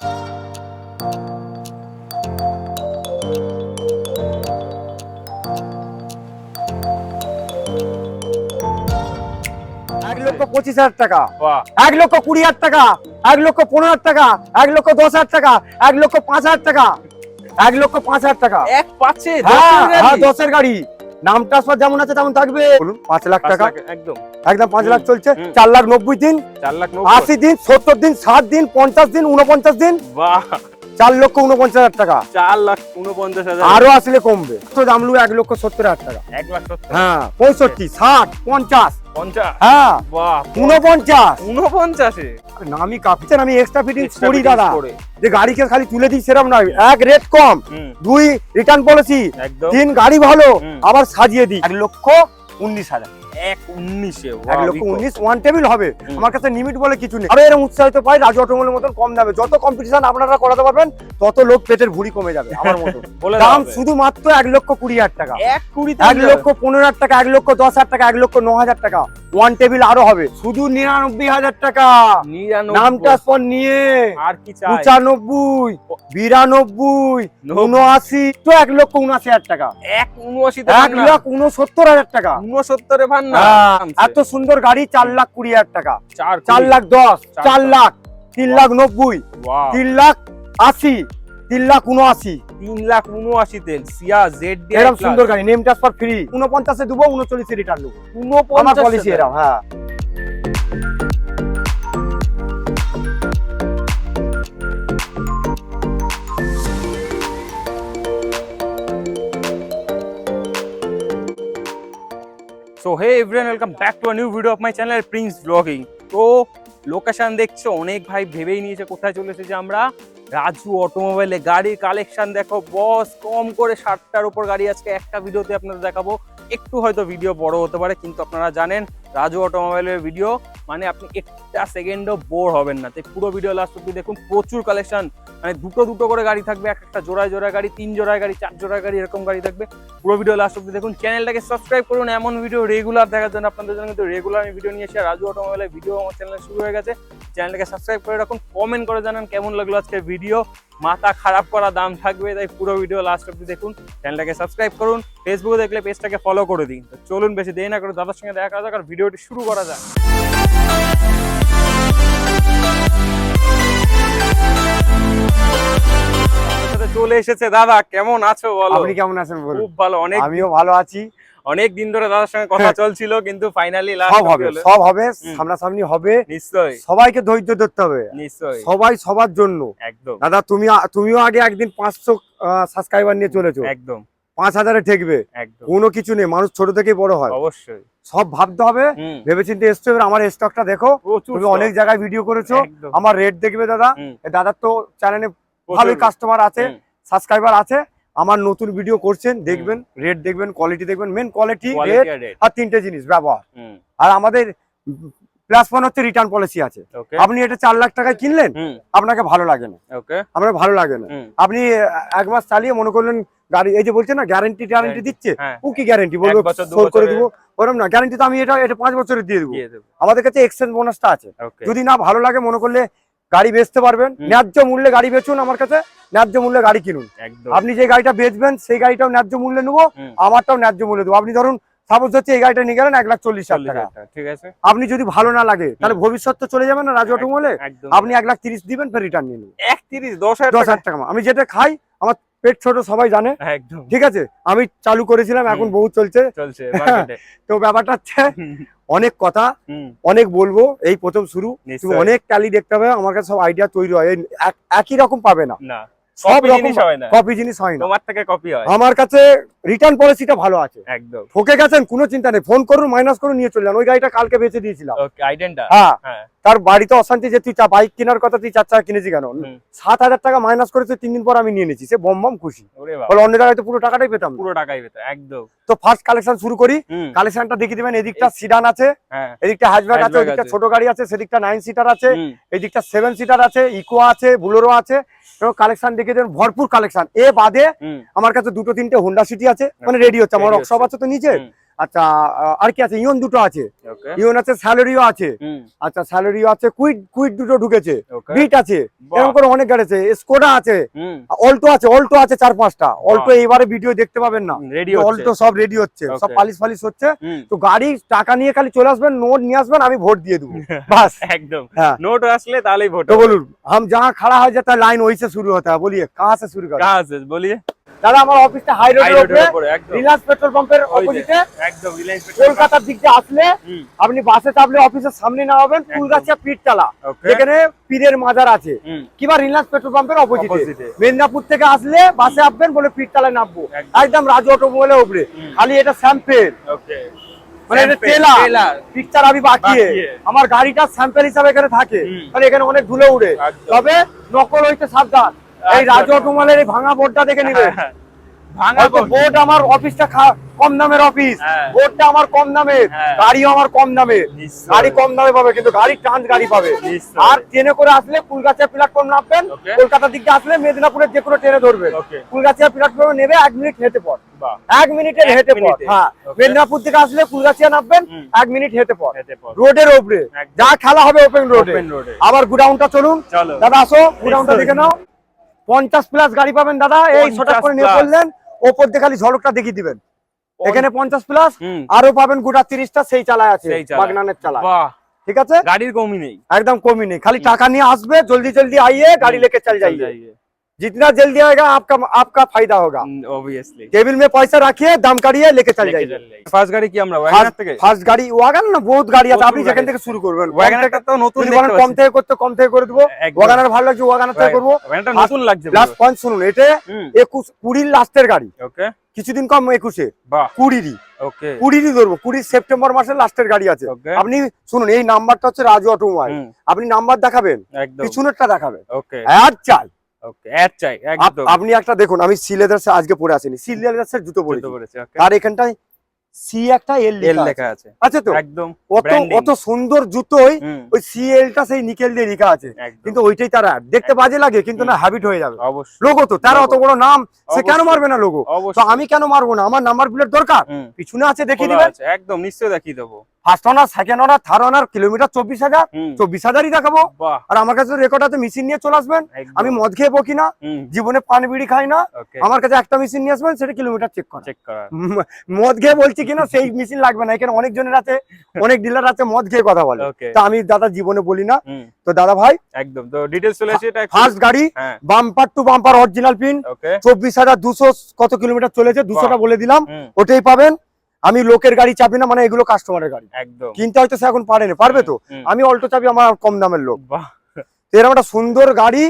1,25,000 টাকা, 1,20,000 টাকা, 1,15,000 টাকা, 1,10,000 টাকা, 1,05,000 টাকা, 1,05,000 টাকা। এক পাচ্ছে হ্যাঁ 10-এর গাড়ি। নাম ট্রান্সফার যেমন আছে তেমন থাকবে। বলুন 5 লাখ টাকা একদম একদম 5 লাখ চলছে। 4,90,000 দিন, 80 দিন, 70 দিন, 60 দিন, 50 দিন, 49 দিন। বাহ, 4,49,000 টাকা। 4,49,000 আরো আসলে কমবে। তো দাম লু 1,70,000 টাকা। 1,70,000 হ্যাঁ 65, 60, 50। 50। হ্যাঁ বাহ, 49। 49 এ আমি কাপিছেন, আমি এক্সট্রা ফিটিং Extra করি fittings দাদা। করে। যে গাড়িকে খালি তুলে দিই সেরকম নয়। 1 রেট কম, 2 রিটার্ন পলিসি, একদম 3 গাড়ি ভালো, হুম। আবার সাজিয়ে দিই। 1,19,000। 1,19 এ 1,19,000 ওয়ান টেবিল হবে। হুম। আমার কাছে লিমিট বলে কিছু নেই। আরো এরকম উৎসাহিত পাই রাজু অটোমোবাইলের মতন কম দামে। যত কম্পিটিশন আপনারা করাতে পারবেন তত লোক পেটের ভুঁড়ি কমে যাবে আমার মতো। বলে দাম শুধুমাত্র 1,20,000 টাকা, 1,20,000 1,15,000 টাকা, 1,10,000 টাকা, 1,09,000 টাকা। ওয়ান টেবিল আরো হবে শুধু 99,000 টাকা। 99 নাম ট্রান্সফার নিয়ে আর কি চাই? 95, 92, 79 তো 1,79,000 টাকা, 1,79 তে ভান্না। 1,69,000 টাকা। 69 এ ভান্না। এত সুন্দর গাড়ি 4,20,000 টাকা, 4,20,000 4,10,000, 4 লাখ, 3,90,000, ওয়াও, 3,80,000, 3,79,000। 3,79,000 তে সিয়া জেড ডি এরকম সুন্দর গাড়ি নেম ট্রান্সফার ফ্রি। 49 এ দেবো, 39 এ রিটার্ন দেবো। আমার পলিসি এরকম। হ্যাঁ so hey everyone, welcome back to a new video of my channel Prince blogging. তো লোকেশন দেখছো, অনেক ভাই ভেবেই নিয়েছে কোথায় চলে এসেছি আমরা। রাজু অটোমোবাইলে গাড়ির কালেকশন দেখো বস, কম করে 60টার উপর গাড়ি আজকে একটা ভিডিওতে আপনাদের দেখাবো। একটু হয়তো ভিডিও বড় হতে পারে, কিন্তু আপনারা জানেন রাজু অটোমোবাইলের ভিডিও মানে আপনি একটা সেকেন্ডও বোর হবেন না। তাই পুরো ভিডিও লাস্ট অব্দি দেখুন। প্রচুর কালেকশন, মানে দুটো করে গাড়ি থাকবে, একটা জোড়ায় গাড়ি, 3 জোড়ায় গাড়ি, 4 জোড়ায় গাড়ি, এরকম গাড়ি থাকবে। পুরো ভিডিও লাস্ট অব্দি দেখুন। চ্যানেলটাকে সাবস্ক্রাইব করুন এমন ভিডিও রেগুলার দেখার জন্য। আপনাদের জন্য কিন্তু রেগুলার আমি ভিডিও নিয়ে এসে রাজু অটোমোবাইলের ভিডিও আমার চ্যানেলে শুরু হয়ে গেছে। চ্যানেলটাকে সাবস্ক্রাইব করে রাখুন, কমেন্ট করে জানান কেমন লাগলো আজকের ভিডিও। মাথা খারাপ করা দাম থাকবে, তাই পুরো ভিডিও লাস্ট অব্দি দেখুন। চ্যানেলটাকে সাবস্ক্রাইব করুন, ফেসবুকে দেখলে পেজটাকে ফলো করে দিন। তো চলুন বেশি দেরি না করে দাদার সঙ্গে দেখা করা যাক আর ভিডিওটি শুরু করা যাক। চলে এসেছে দাদা, কেমন আছো বলো? আপনি কেমন আছেন বলুন? খুব ভালো, আমিও ভালো আছি। অনেক দিন ধরে দাদার সঙ্গে কথা চলছিল, কিন্তু ফাইনালি সব হবে, সব হবে, সামনাসামনি হবে। নিশ্চয়ই সবাইকে ধৈর্য ধরতে হবে, নিশ্চয়ই সবাই সবার জন্য। একদম দাদা তুমিও আগে একদিন 500 সাবস্ক্রাইবার নিয়ে চলেছো, একদম 5,000-এ ঠেকবে। একদম কোনো কিছু নেই, মানুষ ছোট থেকেই বড় হয়। অবশ্যই সব ভাবতে হবে, ভেবেচিন্তে এসছো। এবার আমার স্টকটা দেখো, প্রচুর তুমি stock। অনেক জায়গায় ভিডিও করেছো, একদম। আমার রেট দেখবে দাদা। দাদার তো চ্যানেলে ভালোই কাস্টমার আছে, সাবস্ক্রাইবার আছে। আমার নতুন ভিডিও করছেন, দেখবেন, রেট দেখবেন, কোয়ালিটি দেখবেন। মেন কোয়ালিটি, রেট আর 3টে জিনিস ব্যবহার। আর আমাদের প্লাস ওয়ান হচ্ছে রিটার্ন পলিসি আছে। আপনি এটা 4 লাখ টাকায় কিনলেন, আপনাকে ভালো লাগে না, আপনার ভালো লাগে না, আপনি 1 মাস চালিয়ে মনে করলেন গাড়ি, এই যে বলছে না গ্যারান্টি দিচ্ছে, ও কি গ্যারান্টি বলবো সোল করে দিব, ওরকম না। গ্যারান্টি তো আমি এটা 5 বছরের দিয়ে দেবো। আমাদের কাছে এক্সচেঞ্জ বোনাসটা আছে। যদি না ভালো লাগে মনে করলে গাড়ি বেচতে পারবেন, ন্যায্য মূল্যে গাড়ি বেচুন, আমার কাছে ন্যায্য মূল্যে গাড়ি কিনুন। আপনি যে গাড়িটা বেচবেন সেই গাড়িটাও ন্যায্য মূল্যে নেবো, আমারটাও ন্যায্য মূল্যে দেবো। আপনি ধরুন সাপোজ হচ্ছে এই গাড়িটা নিয়ে গেলেন 1,40,000 টাকা, ঠিক আছে। আপনি যদি ভালো না লাগে তাহলে ভবিষ্যৎ তো চলে যাবেন না রাজু অটোমোবাইলে। আপনি 1,30,000 দিবেন, ফের রিটার্ন নিয়ে নেবেন 10,000 টাকা। আমি যেটা খাই, আমার পেট ছোট সবাই জানে, ঠিক আছে। আমি চালু করেছিলাম, এখন বহু চলছে। তো ব্যাপারটা হচ্ছে অনেক কথা, অনেক বলবো, এই প্রথম শুরু। তুমি অনেক ট্যালি দেখতে হবে, আমার কাছে সব আইডিয়া তৈরি হয়, একই রকম পাবে না, সব রকম কপি জিনিস হয় না, তোমার থেকে কপি হয়। আমার কাছে রিটার্ন পলিসিটা ভালো আছে। একদম ঠকে গেছেন কোনো চিন্তা নেই, ফোন করুন, মাইনাস করুন, নিয়ে চলে যান। ওই গাড়িটা কালকে বেচে দিয়েছিলাম। হ্যাঁ, তার বাড়িতে অশান্তি যে তুই বাইক কেনার কথা, তুই 4 চাকা কিনেছি কেন, 7,000 টাকা মাইনাস করেছে, 3 দিন পর আমি নিয়ে নিয়েছি। সে বম খুশি, বলে অন্য জায়গায় তো পুরো টাকাটাই পেতাম, পুরো টাকাই পেতাম। একদম। তো ফার্স্ট কালেকশন শুরু করি। কালেকশনটা দেখিয়ে দিবেন। এদিকটা সিডান আছে, এদিকটা হ্যাচব্যাক আছে, এদিকটা ছোট গাড়ি আছে, সেদিকটা 9 সিটার আছে, এদিকটা 7 সিটার আছে, ইকো আছে, বুলেরো আছে। কালেকশন দেখিয়ে দেবেন, ভরপুর কালেকশন। এ বাদে আমার কাছে 2-3টে হোন্ডা সিটি আছে, মানে রেডি হচ্ছে। আমার ওয়ার্কশপ আছে তো নিচে, আচ্ছা আর কি আছে, ইয়ন দুটো আছে, ওকে ইয়ন আছে, স্যালারিও আছে, আচ্ছা স্যালারিও আছে, কুইড দুটো ঢুকেছে, বিট আছে, এরকম করে অনেক গাড়ি আছে, স্কোডা আছে, অল্টো আছে 4-5টা। অল্টো এইবারে ভিডিও দেখতে পাবেন না, অল্টো সব রেডি হচ্ছে, সব পালিশ হচ্ছে। তো গাড়ি টাকা নিয়ে খালি চলে আসবেন, নোট নিয়ে আসবেন, আমি ভোট দিয়ে দেবো বাস। একদম নোট আসলে তাহলেই ভোট। तो बोलूं हम जहाँ खड़ा हो जाता है लाइन वहीं से शुरू होता है, बोलिए कहाँ से शुरू करें? कहाँ से बोलिए? দাদা আমার অফিসটা হাই রোডের উপরে, রিলায়েন্স পেট্রোল পাম্পের অপোজিটে, একদম রিলায়েন্স কলকাতার দিক দিয়ে আসলে আপনি বাসে চাপলে অফিসের সামনে নামাবেন, ফুলগাছিয়া পিঠতলা, যেখানে পীরের মাজার আছে, কিংবা রিলায়েন্স পেট্রোল পাম্পের অপোজিটে। মেদিনীপুর থেকে আসলে বাসে আসবেন, বলে পিঠতলায় নামবো, একদম রাজু অটোমোবাইলের উপরে। খালি এটা স্যাম্পেল, মানে এটা ট্রেলার, পিকচার আমি বাকি আমার গাড়িটা স্যাম্পল হিসাবে এখানে থাকে, তাহলে এখানে অনেক ধুলো উড়ে, তবে নকল হইতে সাবধান। এই রাজু অটোমোবাইলের এই ভাঙা বোর্ডটা দেখে নিবে, ভাঙা বোর্ড আমার অফিসটা কম দামের অফিস, বোর্ডটা আমার কম দামের, গাড়িও আমার কম দামের, গাড়ি কম দামে পাবে, কিন্তু গাড়ি টান গাড়ি পাবে। আর ট্রেনে করে আসলে ফুলগাছিয়া প্ল্যাটফর্ম নামবেন, কলকাতার দিকে আসলে মেদিনীপুরের যে কোনো ট্রেনে ধরবেন, ফুলগাছিয়া প্ল্যাটফর্মে নেবে 1 মিনিট হেঁটে পর, 1 মিনিটের হেঁটে পর। হ্যাঁ, মেদিনীপুর থেকে আসলে ফুলগাছিয়া নামবেন, 1 মিনিট হেঁটে পর, রোডের উপরে যা খেলা হবে ওপেন রোডে। আবার গুডাউনটা চলুন দাদা, আসো গুডাউনটা দেখে নাও, 50+ গাড়ি পাবেন দাদা। এই ছোট করে নিয়ে বললেন, ওপর দিয়ে খালি ঝলকটা দেখিয়ে দিবেন, এখানে 50+, আরো পাবেন গোটা 30টা, সেই চালায় আছে, বাগনানের চালায়। ঠিক আছে, গাড়ির কমই নেই, একদম কমই নেই, খালি টাকা নিয়ে আসবে, জলদি জলদি आइए, गाड़ी लेके चल जाइए, जितना जल्दी आएगा आपका फायदा होगा। ऑब्वियसली टेबल में पैसा रखिए, दाम काटिए, लेके चल जाइए। ফার্স্ট গাড়ি কি আমরা ওয়াগনার থেকে? ফার্স্ট গাড়ি ওয়াগন না, বহুত গাড়ি আছে, আপনি যেখান থেকে শুরু করবেন। ওয়াগনারটা তো নতুন দেখতে পাচ্ছি, কম থেকে করতে কম থেকে করে দেবো, ওয়াগনার ভালো লাগছে ওয়াগনার থেকে করবো। ওয়াগনারটা নতুন লাগছে। লাস্ট পয়েন্ট শুনুন, এটা 21-20 লাস্টের গাড়ি, ওকে, কিছুদিন কম 21-এ, বাহ 20 ওকে, 20 ধরবো, 20 সেপ্টেম্বর মাসের লাস্টের গাড়ি আছে। আপনি শুনুন, এই নাম্বারটা হচ্ছে রাজু অটোমোবাইল, আপনি নাম্বার দেখাবেন, পিছনেরটা দেখাবেন, ওকে, অ্যাড চাই, ওকে অ্যাড চাই একদম। আপনি একটা দেখুন, আমি সি লেদার্সে আজকে পরে আসিনি, সি লেদার্সের জুতো পরেছি, আর এখানটায় সি একটা এল লেখা আছে, আছে তো একদম, অত সুন্দর জুতোই ওই সি এলটা সেই নিকেল দিয়ে লেখা আছে, কিন্তু ওইটাই তার অ্যাড, দেখতে বাজে লাগে কিন্তু না, হ্যাবিট হয়ে যাবে। লোগো তো তার অত বড় নাম, সে কেন মারবে না লোগো? তো আমি কেন মারবো না? আমার নাম্বার প্লেট দরকার, পিছনে আছে দেখিয়ে দিবেন, একদম নিশ্চয়ই দেখিয়ে দেবো। First owner, second owner, third owner, kilometre 24,000-24,000ই দেখাবো। আর আমার কাছে রেকর্ড আছে, মেশিন নিয়ে চলে আসবেন। আমি মদ খেয়ে বকি না, জীবনে পান বিড়ি খাই না, আমার কাছে একটা মেশিন নিয়ে আসবেন, সেটা কিলোমিটার চেক করা। মদ খেয়ে বলছি কিনা সেই মেশিন লাগবে না, এখানে অনেক জনের আছে, অনেক ডিলার আছে মদ খেয়ে কথা বলে, তো আমি দাদা জীবনে বলি না। তো দাদা ভাই একদম, তো ডিটেইলস চলে আসে, এটা ফার্স্ট গাড়ি, bumper to bumper original pin, 24,200 কত কিলোমিটার চলেছে, 200টা বলে দিলাম, ওটাই পাবেন। আমি লোকের গাড়ি চাপি না, মানে এগুলো কাস্টমারের গাড়ি, একদম কিনতে হয়তো সে এখন পারবে তো, আমি অল্টো চাপি, আমার কম দামের লোক। এরকম একটা সুন্দর গাড়ি,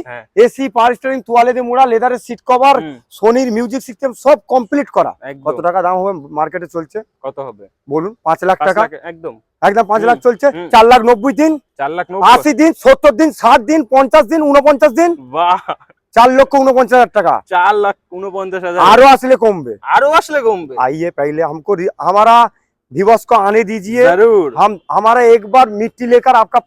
এসি, পাওয়ার স্টিয়ারিং, তোয়ালে দিয়ে মোড়া, লেদারের সিট কভার, সোনির মিউজিক সিস্টেম সব কমপ্লিট করা। কত টাকা দাম হবে মার্কেটে চলছে? কত হবে বলুন? 5 লাখ টাকা, একদম একদম 5 লাখ চলছে। 4,90,000 দিন, 80 দিন, 70 দিন, 60 দিন, 50 দিন, 49 দিন, বাহ 4,49,000 টাকা, 4,49,000। आरो असले कमबे, आइए पहले हमको हमारा व्यूअर्स को आने दीजिए, जरूर। हमारा एक बार मिट्टी लेकर आपका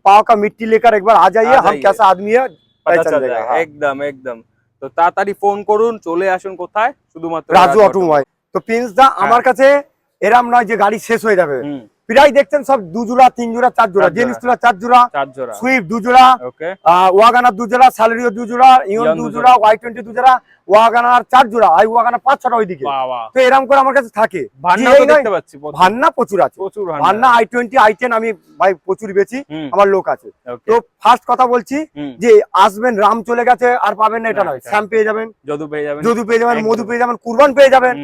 पाव का मिट्टी लेकर एक बार आ जाइए, हम कैसा आदमी है पता चल जाएगा। একদম একদম, তো তাড়াতাড়ি ফোন করুন, চলে আসুন। কোথায়? শুধুমাত্র রাজু অটোমোবাইল। তো প্রিন্স দা, আমার কাছে এরম নয় যে গাড়ি শেষ হয়ে যাবে, প্রায় দেখছেন সব 2 জোড়া 3 জোড়া 4 জোড়া, জেনিস তুলা 4 জোড়া, সুইফট 2 জোড়া, ওয়াগনার 2 জোড়া, স্যালারিও 2 জোড়া, ইয়ন 2 জোড়া, Y20 2 জোড়া, ওয়াগনার 4 জোড়া, আই ওয়াগনার 5-6টা ওইদিকে। তো এরকম করে আমার কাছে থাকে, ভান্না প্রচুর আছে, ভান্না I20 I10 আমি ভাই প্রচুর বেচি, আমার লোক আছে। তো ফার্স্ট কথা বলছি যে আসবেন, রাম চলে গেছে আর পাবেন না এটা নয়, শ্যাম পেয়ে যাবেন, যদু পেয়ে যাবেন, মধু পেয়ে যাবেন, কুরবান পেয়ে যাবেন,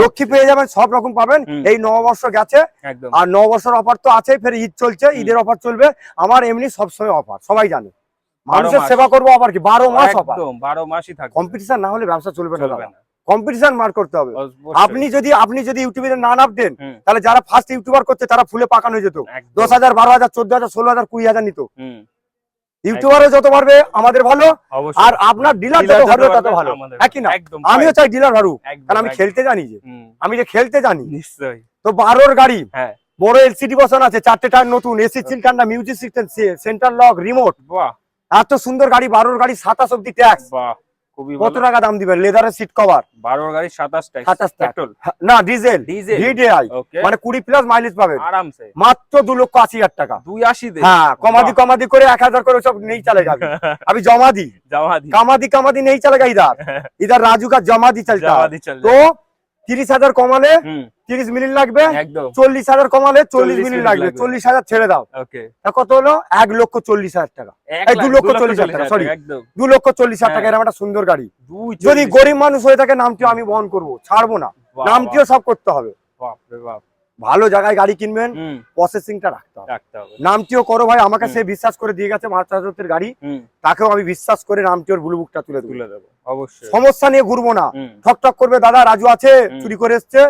লক্ষ্মী পেয়ে যাবেন, সব রকম পাবেন। এই নববর্ষ গেছে, আর নববর্ষের অফার তো আছে, ফের ঈদ চলছে, ঈদের অফার চলবে। আমার এমনি সবসময় অফার, সবাই জানে, মানুষের সেবা করবো আবার কি 12 মাস অফার, 12 মাসই থাকবে। কম্পিটিশন না হলে ব্যবসা চলবে না, কম্পিটিশন মার করতে হবে। আপনি যদি ইউটিউবে না নাম দেন, তাহলে যারা ফার্স্ট ইউটিউবার করছে তারা ফুলে পাকানো হয়ে যেত, 10,000 12,000 14,000 16,000 20,000 নিত। ইউটিউবারে যত পারবে আমাদের ভালো, আর আপনার ডিলার যত হবে তত ভালো, হ্যাঁ কি না? আমিও চাই ডিলার ভালো, কারণ আমি খেলতে জানি, আমি যে খেলতে জানি নিশ্চয়ই। তো 12 গাড়ি, বড় এলসিডি বসানো আছে, 4টে টায়ার নতুন, এসি সিল ঠান্ডা, music system, centre lock, remote, এত সুন্দর গাড়ি, 12 গাড়ি 27 অব্দি ট্যাক্স, খুবই কত টাকা দাম দিবেন? লেদারের সিট কভার, 12 গাড়ি 27 টাকা 27 টাকা। পেট্রোল না ডিজেল, ডিজেল ভিডিআই, ওকে মানে 20 প্লাস মাইলেজ পাবেন আরামসে মাত্র 2,80,000 টাকা। 280 দে হ্যাঁ, কমাদি করে 1000 করে সব নেই চলে যাবে। আমি জমা দি, जावा दी কামাদি নেই চলেগা ইধার রাজু কা জমা দি চলতা जावा दी चल তো 30,000 কমালে হুম 30 মিনিট লাগবে, একদম 40,000 কমালে 40 40 মিনিট মিনিট লাগবে, লাগবে। 40,000 ছেড়ে দাও। ওকে তা কত হলো? 1,40,000 টাকা, 2,40,000 টাকা, সরি একদম 2,40,000 টাকা। হ্যাঁ। এরকম একটা সুন্দর গাড়ি। 240 যদি গরিব মানুষ হয়ে থাকে নামটিও আমি বহন করব, ছাড়বো না। বাহ, নামটিও সব করতে হবে। বাপ রে বাপ ভালো জায়গায় গাড়ি কিনবেন, হুম প্রসেসিংটা রাখতে হবে। রাখতে হবে নামটিও করো ভাই, আমাকে হুম। সে বিশ্বাস করে দিয়ে গেছে মার্চ হাজতের গাড়ি, হুম তাকেও আমি বিশ্বাস করে নামটিওর ব্লু বুকটা তুলে দেবো। তুলে দেবো অবশ্যই সমস্যা নিয়ে ঘুরবো না, হুম ঠক ঠক করবে দাদা রাজু আছে হুম। চুরি করে এসছে,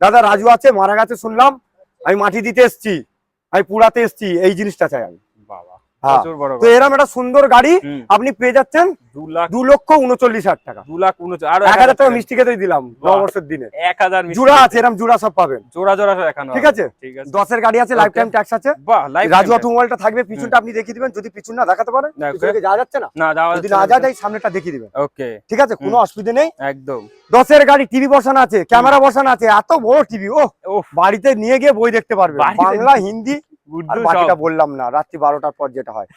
দাদা রাজু আছে মারা গেছে শুনলাম, আমি মাটি দিতে এসছি, আমি পুরাতে এসছি, এই জিনিসটা চাই আমি। বাবা হ্যাঁ। প্রচুর বড় তো এরকম একটা সুন্দর গাড়ি হুম আপনি পেয়ে যাচ্ছেন 2,39,000 2,39,000 টাকা। 2,39,000 আরো 1,000 টাকা মিষ্টি খেতে দিলাম বাহ। নববর্ষের দিনে। 1000 মিষ্টি জোড়া আছে, এরকম জোড়া সব পাবেন। জোড়া জোড়া দেখানো ঠিক হবে। আছে? ঠিক আছে 10 এর গাড়ি আছে, লাইফ টাইম ট্যাক্স আছে। বাহ লাইফ রাজু অটোমোবাইলটা থাকবে, পিছনটা আপনি দেখিয়ে দিবেন, যদি পিছন না দেখাতে পারেন Okay. পিছনে যাওয়া যাচ্ছে না, না যাওয়া যদি না যায় সামনেটা দেখিয়ে দিবেন। ওকে ঠিক আছে, কোনো অসুবিধা নেই। একদম 10 এর গাড়ি, টিভি বসানো আছে, ক্যামেরা বসানো আছে, এত বড় টিভি, ও ওফ বাড়িতে নিয়ে গিয়ে বই দেখতে পারবে, বাড়িতে- বাংলা হিন্দি। আর গুড্ডু বাকিটা সব বললাম না, রাত্রি 12টার পর যেটা হয়।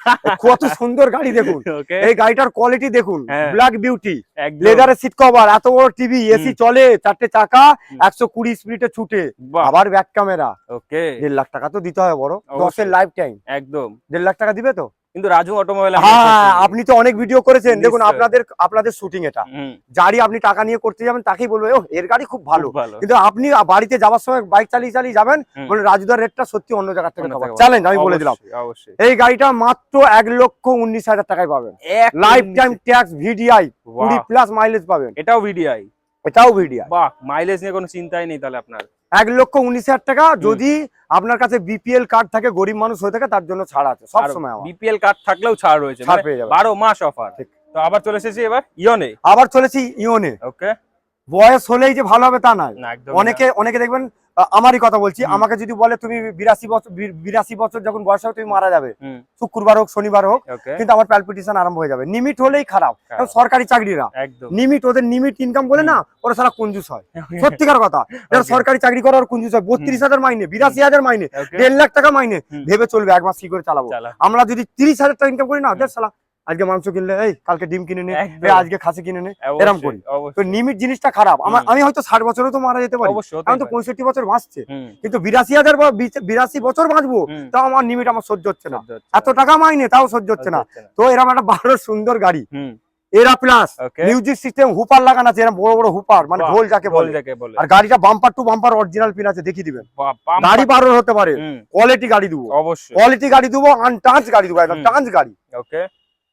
কত সুন্দর গাড়ি দেখুন, ওকে এই গাড়িটার কোয়ালিটি দেখুন, হ্যাঁ। ব্ল্যাক বিউটি, একদম লেদারের সিট কভার, এত বড় টিভি, এসি হুম। চলে, 4টে চাকা, হুম। 120 স্পিডে ছুটে, বাহ আবার ব্যাক ক্যামেরা। ওকে 1.5 লাখ টাকা তো দিতে হবে বড়, 10 অবশ্যই। এর লাইফ টাইম একদম 1.5 লাখ টাকা দিবে তো? কিন্তু রাজু অটোমোবাইল হ্যাঁ, আপনি তো অনেক ভিডিও করেছেন, দেখুন নিশ্চয়ই। আপনাদের শুটিং এটা, যারই আপনি টাকা নিয়ে করতে যাবেন তাকেই বলবে ও এর গাড়ি খুব ভালো, ভালো কিন্তু আপনি বাড়িতে যাওয়ার সময় বাইক চালিয়ে চালিয়ে যাবেন, হুম। বলে রাজুদার রেটটা সত্যি অন্য জায়গা থেকে অন্য পাবো। থেকে চ্যালেঞ্জ আমি বলে দিলাম। অবশ্যই, অবশ্যই এই গাড়িটা মাত্র 1,19,000 টাকায় পাবেন, এক লাইফ টাইম ট্যাক্স, ভিডিআই, বাহ। 20 প্লাস মাইলেজ পাবেন, এটাও ভিডিআই এটাও ভিডিআই। বাহ মাইলেজ নিয়ে কোনো চিন্তাই নেই তাহলে আপনার 1,19,000 টাকা। যদি আপনার কাছে বিপিএল কার্ড থাকে, গরিব মানুষ হয়ে থাকে, তার জন্য ছাড় আছে সব সময়, আমার বিপিএল কার্ড থাকলেও ছাড় রয়েছে ছাড় পেয়ে যাবেন। 12 মাস অফার ঠিক। তো আবার চলে এসেছি এবার ইওনে আবার চলেছি ইওনে। ওকে বয়স হলেই যে ভালো হবে তা নয়, না একদম অনেকে দেখবেন, আমারই কথা বলছি, হুম। আমাকে যদি বলে তুমি 82 বছর যখন বয়স হবে তুমি মারা যাবে, হুম শুক্রবার হোক শনিবার হোক, ওকে কিন্তু আমার প্যালপিটেশন আরম্ভ হয়ে যাবে। লিমিট হলেই খারাপ। খারাপ। কারণ সরকারি চাকরিরা একদম লিমিট, ওদের লিমিট ইনকাম বলে না, ওরা সারা কঞ্জুস হয়। সত্যিকার কথা, যারা Okay. সরকারি চাকরি করে ওরা কঞ্জুস হয়। 32,000 মাইনে, 82,000 মাইনে, ওকে 1.5 লাখ টাকা মাইনে, হুম। ভেবে চলবে এক মাস কি করে চালাবো। চালা আমরা যদি 30,000 টাকা ইনকাম করি না, দেখ শালা আজকে মাংস কিনলে, এই কালকে ডিম কিনে নে, একদম। এই আজকে খাসি কিনে নে, এরম করি। তো অবশ্যই লিমিট জিনিসটা খারাপ। হুম। আমি হয়তো 60 বছরও তো মারা যেতে পারি, অবশ্যই আমি তো 65 বছর বাঁচছে, হুম কিন্তু 82,000 বা 82 বছর বাঁচবো, হুম তাও আমার লিমিট আমার সহ্য হচ্ছে না। সহ্য হচ্ছে এত টাকা মাইনে তাও সহ্য হচ্ছে না। তো এরকম একটা ভালো সুন্দর গাড়ি, হুম এরা প্লাস ওকে মিউজিক সিস্টেম, হুপার লাগানো আছে, এরকম বড় বড় হুপার, মানে বাহ, ঢোল যাকে বলে। বলে আর গাড়িটা bumper to bumper original pin আছে, দেখিয়ে দিবেন। বাহ, পাম্প গাড়ি বারোর হতে পারে, হুম কোয়ালিটি গাড়ি দেবো, অবশ্যই কোয়ালিটি গাড়ি দেবো, আনটাচ গাড়ি দেবো, একদম হুম। টাচ গাড়ি। ওকে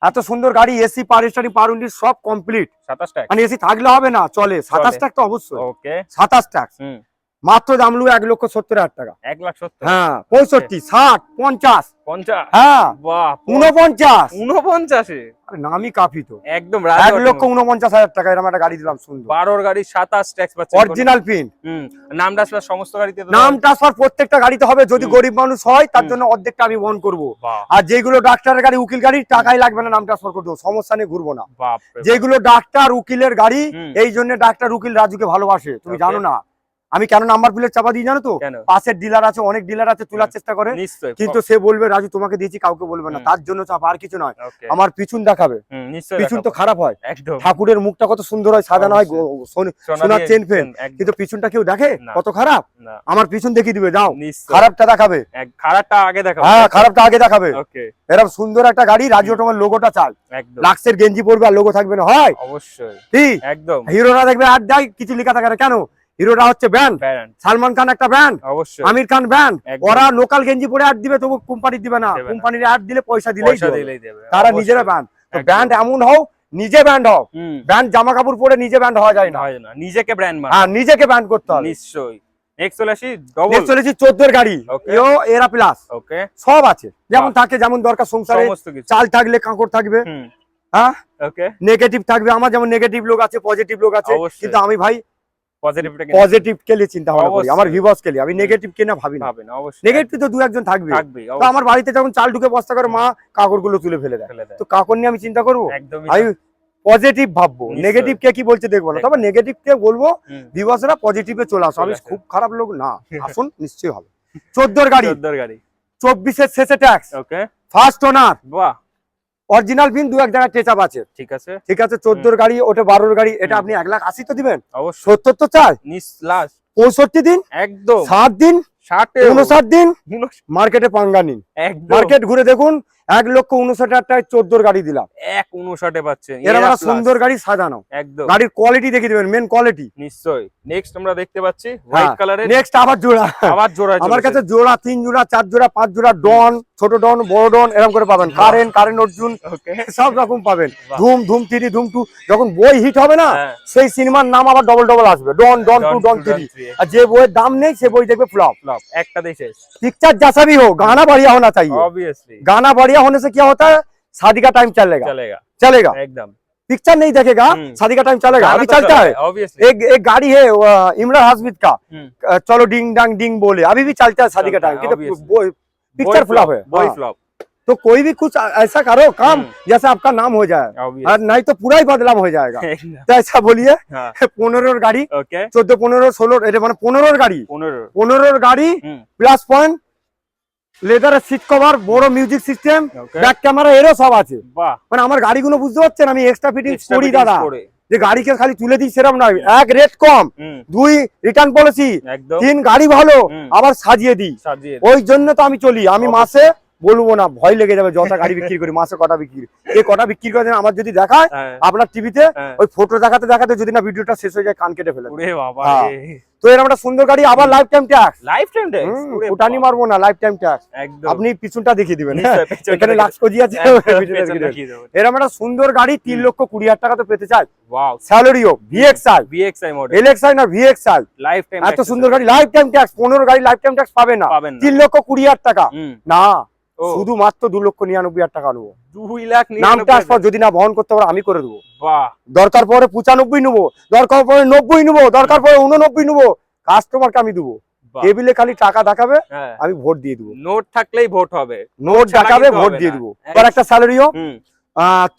এত সুন্দর গাড়ি, এসি পাওয়ার স্টারিং পাওয়ার উইন্ডো সব কমপ্লিট, 27 টাকা মানে এসি থাকলে হবে না, চলে 27 টাকা তো অবশ্যই, ওকে 27 টাকা হুম মাত্র দাম লু 1,70,000 টাকা। 1,70,000 হ্যাঁ, 65, 60, 50, 50 হ্যাঁ, বাহ 49, 49 আরে নামই কাফি তো। একদম 1,49,000 টাকা এরকম একটা গাড়ি দিলাম সুন্দর, 12 গাড়ি 27 ট্যাক্স পাচ্ছে অরিজিনাল পিন, হুম নামটা প্লাস সমস্ত গাড়িতে তো নাম ট্রান্সফার প্রত্যেকটা গাড়িতে হবে। যদি হুম। গরিব মানুষ হয় তার হুম। জন্য অর্ধেকটা আমি বহন করবো। বাহ আর যেগুলো ডাক্তারের গাড়ি, উকিল গাড়ি, টাকাই লাগবে না, নাম ট্রান্সফার করতে, সমস্যা নেই, ঘুরবো না। বাপ রে বাপ। যেগুলো ডাক্তার উকিলের গাড়ি, হুম। এই জন্য ডাক্তার উকিল রাজুকে ভালোবাসে, তুমি Okay. জানো না আমি কেন নাম্বার প্লেট চাপা দিই জানো তো? কেন পাশের ডিলার আছে, অনেক ডিলার আছে, তোলার চেষ্টা করে, নিশ্চয়ই কিন্তু সে বলবে রাজু তোমাকে দিয়েছি, কাউকে বলবে না, হুম। তার জন্য চাপ, আর কিছু নয়। ওকে আমার পিছন দেখাবে, হুম নিশ্চয়ই পিছন তো দেখাবো। খারাপ হয়, একদম ঠাকুরের মুখটা কত সুন্দর হয়, সাজানো হয়, সোনার দিয়ে চেন ফেন, একদম। কিন্তু পিছনটা কেউ দেখে না। কত খারাপ? না আমার পিছন দেখিয়ে দিবে, যাও নিশ্চয়ই খারাপটা দেখাবে, খারাপটা আগে দেখাবো হ্যাঁ খারাপটা আগে দেখাবে। ওকে এরকম সুন্দর একটা গাড়ি, রাজু তোমার লোগোটা চাল, একদম লাক্সের গেঞ্জি পরবে আর লোগো থাকবে না, হয় অবশ্যই কি? একদম হিরোরা দেখবে আর দেয় কিছু লেখা থাকে না, কেন? হিরোরা হচ্ছে ব্র্যান্ড, ব্র্যান্ড সালমান খান একটা ব্র্যান্ড, অবশ্যই আমির খান ব্র্যান্ড, একদম। ওরা লোকাল গেঞ্জি পরে অ্যাড দিবে, তবু কোম্পানি দিবে না, দেবে না। কোম্পানির অ্যাড দিলে পয়সা দিলেই পয়সা দিবে। দিলেই দেবে তারা অবশ্যই। নিজেরা ব্র্যান্ড, তো একদম। ব্র্যান্ড এমন হও, নিজে ব্র্যান্ড হও, হুম ব্র্যান্ড জামা কাপড় পরে নিজে ব্র্যান্ড হওয়া যায় না, হয় না নিজেকে ব্র্যান্ড হ্যাঁ নিজেকে ব্র্যান্ড করতে হবে। নিশ্চয়ই নেক্সট চলে আসি ডবল নেক্সট চলেছি 14 এর গাড়ি, Okay. এরা প্লাস ওকে সব আছে, যেমন বাহ। থাকে, যেমন দরকার সংসারে, সমস্ত কিছু চাল থাকলে কাঁকড় থাকবে, হুম হ্যাঁ ওকে নেগেটিভ থাকবে, আমার যেমন নেগেটিভ লোক আছে, পজিটিভ লোক আছে, অবশ্যই। কিন্তু আমি ভাই পজিটিভটা পজিটিভ কে নিয়ে চিন্তা ভাবনা করি, অবশ্যই। আমার ভিভাস কে নিয়ে, আমি নেগেটিভ কে না ভাবি না। ভাবেন অবশ্যই নেগেটিভ তো দু একজন থাকবে, থাকবেই তো আমার বাড়িতে যখন চাল ঢুকে বস্তা করে মা কাকড় গুলো তুলে ফেলে দেয়, ফেলে দেয় তো কাকড় নিয়ে আমি চিন্তা করবো? একদমই আমি পজিটিভ ভাববো, নিশ্চয়ই। নেগেটিভ কে কি বলছে দেখবো না, তবে নেগেটিভ কে বলবো হুম। ভিউয়ার্সরা পজিটিভে চলে আসো। আমি চলে আসো। খুব খারাপ লোক না, আসুন নিশ্চয়ই হবে। 14 গাড়ি, 14 গাড়ি 24 শেষে ট্যাক্স, ওকে ফার্স্ট ওনার, বাহ অরিজিনাল পিন, দু এক জায়গায় টেচ আপ আছে, ঠিক আছে ঠিক আছে। 14 গাড়ি, ওটা 12 গাড়ি, এটা আপনি 1,80,000 তো দিবেন, অবশ্যই 70 তো চাই, লাস্ট 65 দিন, একদম 7 দিন, 60 59 দিন, মার্কেটে পাঙ্গা নিন, একদম মার্কেট ঘুরে দেখুন 1,59,000 টাকায় 14 গাড়ি দিলাম। 159 পাচ্ছেন এরকম একটা plus, সুন্দর গাড়ি সাজানো, একদম গাড়ির কোয়ালিটি দেখে দিবেন, মেন কোয়ালিটি। নিশ্চয়ই। নেক্সট আমরা দেখতে পাচ্ছি হোয়াইট কালারের নেক্সট আবার জোড়া, আবার জোড়া আমার চলেছে। কাছে জোড়া 3 জোড়া 4 জোড়া 5 জোড়া ডন, ছোট ডন, বড় ডন, এরকম করে পাবেন। কারেন্ট অর্জুন ওকে সব রকম পাবেন। বাহ। ধুম 3, ধুম 2, যখন বই হিট হবে না, হ্যাঁ। সেই সিনেমার নাম আবার ডবল আসবে, ডন 2, ডন 3। আর যে বইয়ের দাম নেই সে বই দেখবে ফ্লপ। फ्लॉप একটা দেশে पिक्चर जैसा भी हो, गाना बढ़िया होना चाहिए। ऑब्वियसली गाना बढ़िया होने से क्या होता है, शादी का टाइम चलेगा चलेगा एकदम पिक्चर नहीं देखेगा, शादी का टाइम चलेगा। अभी चलता है ऑब्वियसली एक गाड़ी है इमरान हाशमी का, चलो डिंग डांग डिंग बोले, अभी भी चलता है शादी का चलता टाइम, है, किंतु obviously। पिक्चर फ्लॉप है। बॉय हाँ। फ्लॉप तो कोई भी कुछ ऐसा करो काम जैसे आपका नाम हो जाए, और ऑब्वियसली नहीं तो पूरा ही बदलाव हो जाएगा। तो ऐसा बोलिए 15 गाड़ी, ओके 14 15 16, এটা মানে 15 গাড়ি, 15 গাড়ি plus point, leather seat cover, বড় মিউজিক সিস্টেম, ব্যাক ক্যামেরা, এরও সব আছে। বাহ মানে আমার গাড়িগুলো বুঝতে পারছেন, আমি এক্সট্রা ফিটিং extra করি fittings দাদা, করে। যে গাড়িকে খালি তুলে দিই সেরকম নয়। এক রেট কম, 2 রিটার্ন পলিসি, একদম 3 গাড়ি ভালো, আবার সাজিয়ে দিই। সাজিয়ে ওই জন্য তো আমি চলি। আমি মাসে বলবো না, ভয় লেগে যাবে, যত গাড়ি বিক্রি করি মাসে কটা বিক্রি, এই কটা বিক্রি করে দেন আমার যদি দেখায় হ্যাঁ, আপনার টিভিতে, হ্যাঁ। ওই ফটো দেখাতে দেখাতে যদি না ভিডিওটা শেষ হয়ে যায়, কান কেটে ফেলে দেবে। ওরে বাবা হ্যাঁ। রে তো এরকম একটা সুন্দর গাড়ি, আবার life time tax, lifetime tax ওরে ওটানি মারবো না, লাইফ টাইম ট্যাক্স। একদম আপনি পিছনটা দেখিয়ে দিবেন, নিশ্চয়ই, পেছনটা এখানে দেখিয়ে লাক্স কোজি আছে, ভিডিওটা দেখিয়ে দিবেন। দেখিয়ে দেবো এরকম একটা সুন্দর গাড়ি 3,20,000 টাকা তো পেতে চাই। Wow Celerio VXI, VXI model LXI না ভিএক্সআই, লাইফ টাইম এত সুন্দর গাড়ি লাইফ টাইম ট্যাক্স। 15 গাড়ি লাইফ টাইম ট্যাক্স পাবে না, পাবেন না 3,20,000 টাকা না, ও শুধুমাত্র 2,99,000 টাকা নেবো। 2 লাখ নাম ট্রান্সফার যদি না বহন করতে পারো আমি করে দেবো। বাহ দরকার পরে 95 নেবো, দরকার পরে 90 নেবো, দরকার পরে 89 নেবো, কাস্টমারকে আমি দেবো। বাহ। টেবিলে খালি টাকা দেখাবে, হ্যাঁ আমি ভোট দিয়ে দেবো। নোট থাকলেই ভোট হবে নোট ছাড়া দেখাবে, কিন্তু ভোট হবে দিয়ে না। দেবো। আর একটা স্যালারিও, হুম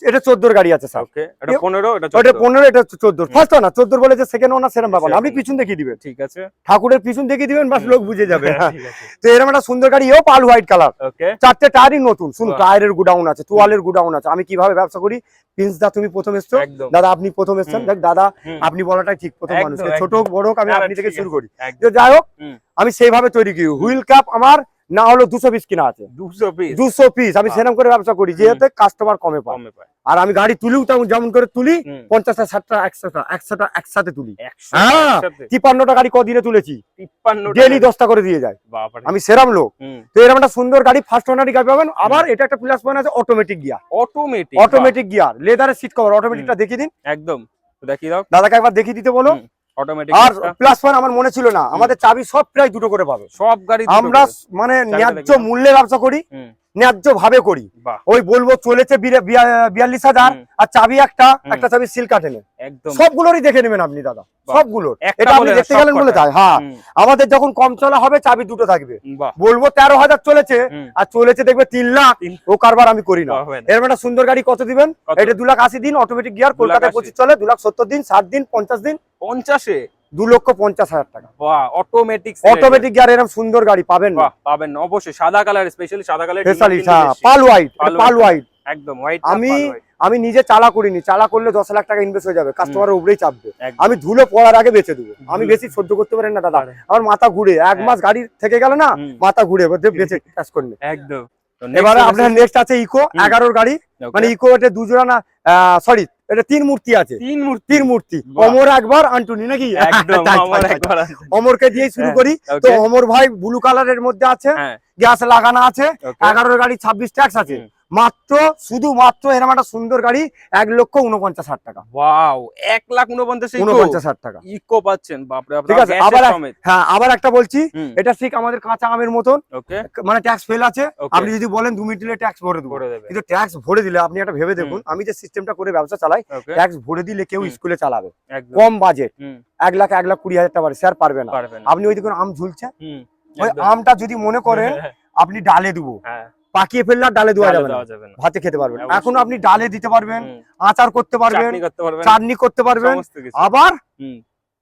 এটা 14 গাড়ি আছে স্যার, ওকে এটা 15 এটা ওটা 14 15, এটা 14। ফার্স্ট না 14 বলে যে সেকেন্ড ওনার সেরকম ব্যাপার না, আপনি পিছন দেখিয়ে দিবেন, ঠিক আছে ঠাকুরের পিছন দেখিয়ে দিবেন, বাস লোক বুঝে যাবে। ঠিক আছে তো এরকম একটা সুন্দর গাড়ি, এও পাল হোয়াইট কালার, ওকে 4টে টায়ারই নতুন। শুনুন, বাহ। টায়ারের গুডাউন আছে, তোয়ালের গুডাউন আছে। আমি কিভাবে ব্যবসা করি, প্রিন্স দা তুমি প্রথম এসছো, একদম দাদা আপনি প্রথম এসছেন, হুম। দেখ দাদা হুম। আপনি বলাটাই ঠিক, প্রথম একদম, মানুষকে একদম। ছোট হোক বড় হোক আমি না, না, আপনি থেকে ঠিক শুরু আছে, করি। একদম। তো যাই হোক, হুম। আমি সেইভাবে তৈরি করি। হুইল ক্যাপ আমার না হলো 200 পিস কিনা আছে, 200 পিস 200 পিস আমি বাহ। সেরকম করে ব্যবসা করি, যেহেতু কাস্টমার কমে পায়। কমে পায় আর আমি গাড়ি তুলিও তেমন যেমন করে তুলি, হুম। 50টা 60টা 100টা একসাথে তুলি। 100 হ্যাঁ, একসাথে 53টা গাড়ি কদিনে তুলেছি, 53 ডেলি 10টা করে দিয়ে যায়, বাবারে আমি সেরাম লোক। হুম তো এরকম একটা সুন্দর গাড়ি ফার্স্ট ওনারই গাড়ি পাবেন। আবার এটা একটা প্লাস পয়েন্ট আছে, automatic gear, automatic automatic gear, লেদারের সিট কভার, অটোমেটিকটা দেখিয়ে দিন একদম তো দেখিয়ে দাও দাদাকে একবার দেখিয়ে দিতে বলো। অটোমেটিক আর প্লাস পয়েন্ট আমার মনে ছিল না, আমাদের চাবি সব প্রায় দুটো করে পাবে। সব গাড়ি আমরা মানে ন্যায্য দেখলাম। মূল্যে ব্যবসা করি, হুম ন্যায্য ভাবে করি। বাহ ওই বলবো চলেছে 42,000, হুম। আর চাবি একটা চাবি সিল কাটেনে, একদম সবগুলোরই দেখে নেবেন আপনি দাদা, বাহ। সবগুলোর। একটা এটা আপনি বলে না, দেখতে গেলেন বলে সবকটা। তাই। হ্যাঁ, হুম, আমাদের যখন কম চলা হবে চাবি দুটো থাকবে। বাহ বলবো 13,000 চলেছে, হুম। আর চলেছে দেখবে 3 লাখ, তিন- ও কারবার আমি করি না। হবে না। এরকম একটা সুন্দর গাড়ি কত দিবেন? কত? এটা 2,80,000 দিন, অটোমেটিক গিয়ার, কলকাতায় 2,80,000 25 চলে, 2,70,000 দিন, 60 দিন, 50 দিন, 50 2,50,000 টাকা। বাহ অটোমেটিক অটোমেটিক গিয়ার এরকম সুন্দর গাড়ি পাবেন না। বাহ পাবেন না, অবশ্যই সাদা কালার, স্পেশালি সাদা কালার স্পেশালিস্ট, হ্যাঁ, পাল হোয়াইট, পাল হোয়াইট। একদম হোয়াইট আমি নিজে চালা করিনি, চালা করলে 10 লাখ টাকা ইনভেস্ট হয়ে যাবে, কাস্টমারের উপরেই চাপবে। একদম। আমি ধুলো পড়ার আগে বেচে দেবো, আমি বেশি সহ্য করতে পারেন না দাদা, আমার মাথা ঘুরে, 1 মাস গাড়ি থেকে গেল না, হুম। মাথা ঘুরে বেচে ক্যাশ করে নে। একদম তো এবারে next আপনার নেক্সট আছে ইকো, 11 গাড়ি, Okay. মানে ইকো এটা 2 জোড়া না, সরি এটা 3 মূর্তি আছে, তিন মূর্তি 3 মূর্তি, বাহ। অমর একবার আন্টুনি নাকি? একদম তাই, আমার তাই, তাই। একবার অমরকে দিয়েই শুরু হ্যাঁ, করি। okay. তো অমর ভাই ব্লু কালারের মধ্যে আছে, হ্যাঁ গ্যাস লাগানো আছে, Okay. 11 গাড়ি 26 ট্যাক্স আছে, হুম। মাত্র শুধুমাত্র এরকম একটা সুন্দর গাড়ি 1,49,000 টাকা, ওয়াও 1,49,000 49,000 টাকা। ইকো পাচ্ছেন, বাপরে বাপ ঠিক আছে, আবার হ্যাঁ আবার একটা বলছি, হুম। এটা ঠিক আমাদের কাঁচা আমের মতন, ওকে মানে ট্যাক্স ফেল আছে। Okay. আপনি যদি বলেন 2 মিনিটে ট্যাক্স ভরে দেবো, করে দেবে কিন্তু ট্যাক্স ভরে দিলে আপনি একটা ভেবে দেখুন, আমি যে সিস্টেমটা করে ব্যবসা চালাই, ওকে ট্যাক্স ভরে দিলে কেউ হুম। স্কুলে চালাবে, একদম কম বাজেট, হুম 1 লাখ 1,20,000 টাকা বাড়ে, স্যার পারবে না। পারবেন আপনি ওই দেখুন আম ঝুলছে, হুম ওই একদম। আমটা যদি মনে করেন আপনি ডালে দেবো, হ্যাঁ পাকিয়ে ফেললে আর ডালে দেওয়া যাবে না, দেওয়া যাবে না। ভাতে খেতে পারবেন। অবশ্যই। এখন আপনি ডালে দিতে পারবেন, হুম। আচার করতে পারবেন, চাটনি করতে পারবেন, চাটনি করতে পারবেন, সমস্ত কিছু। আবার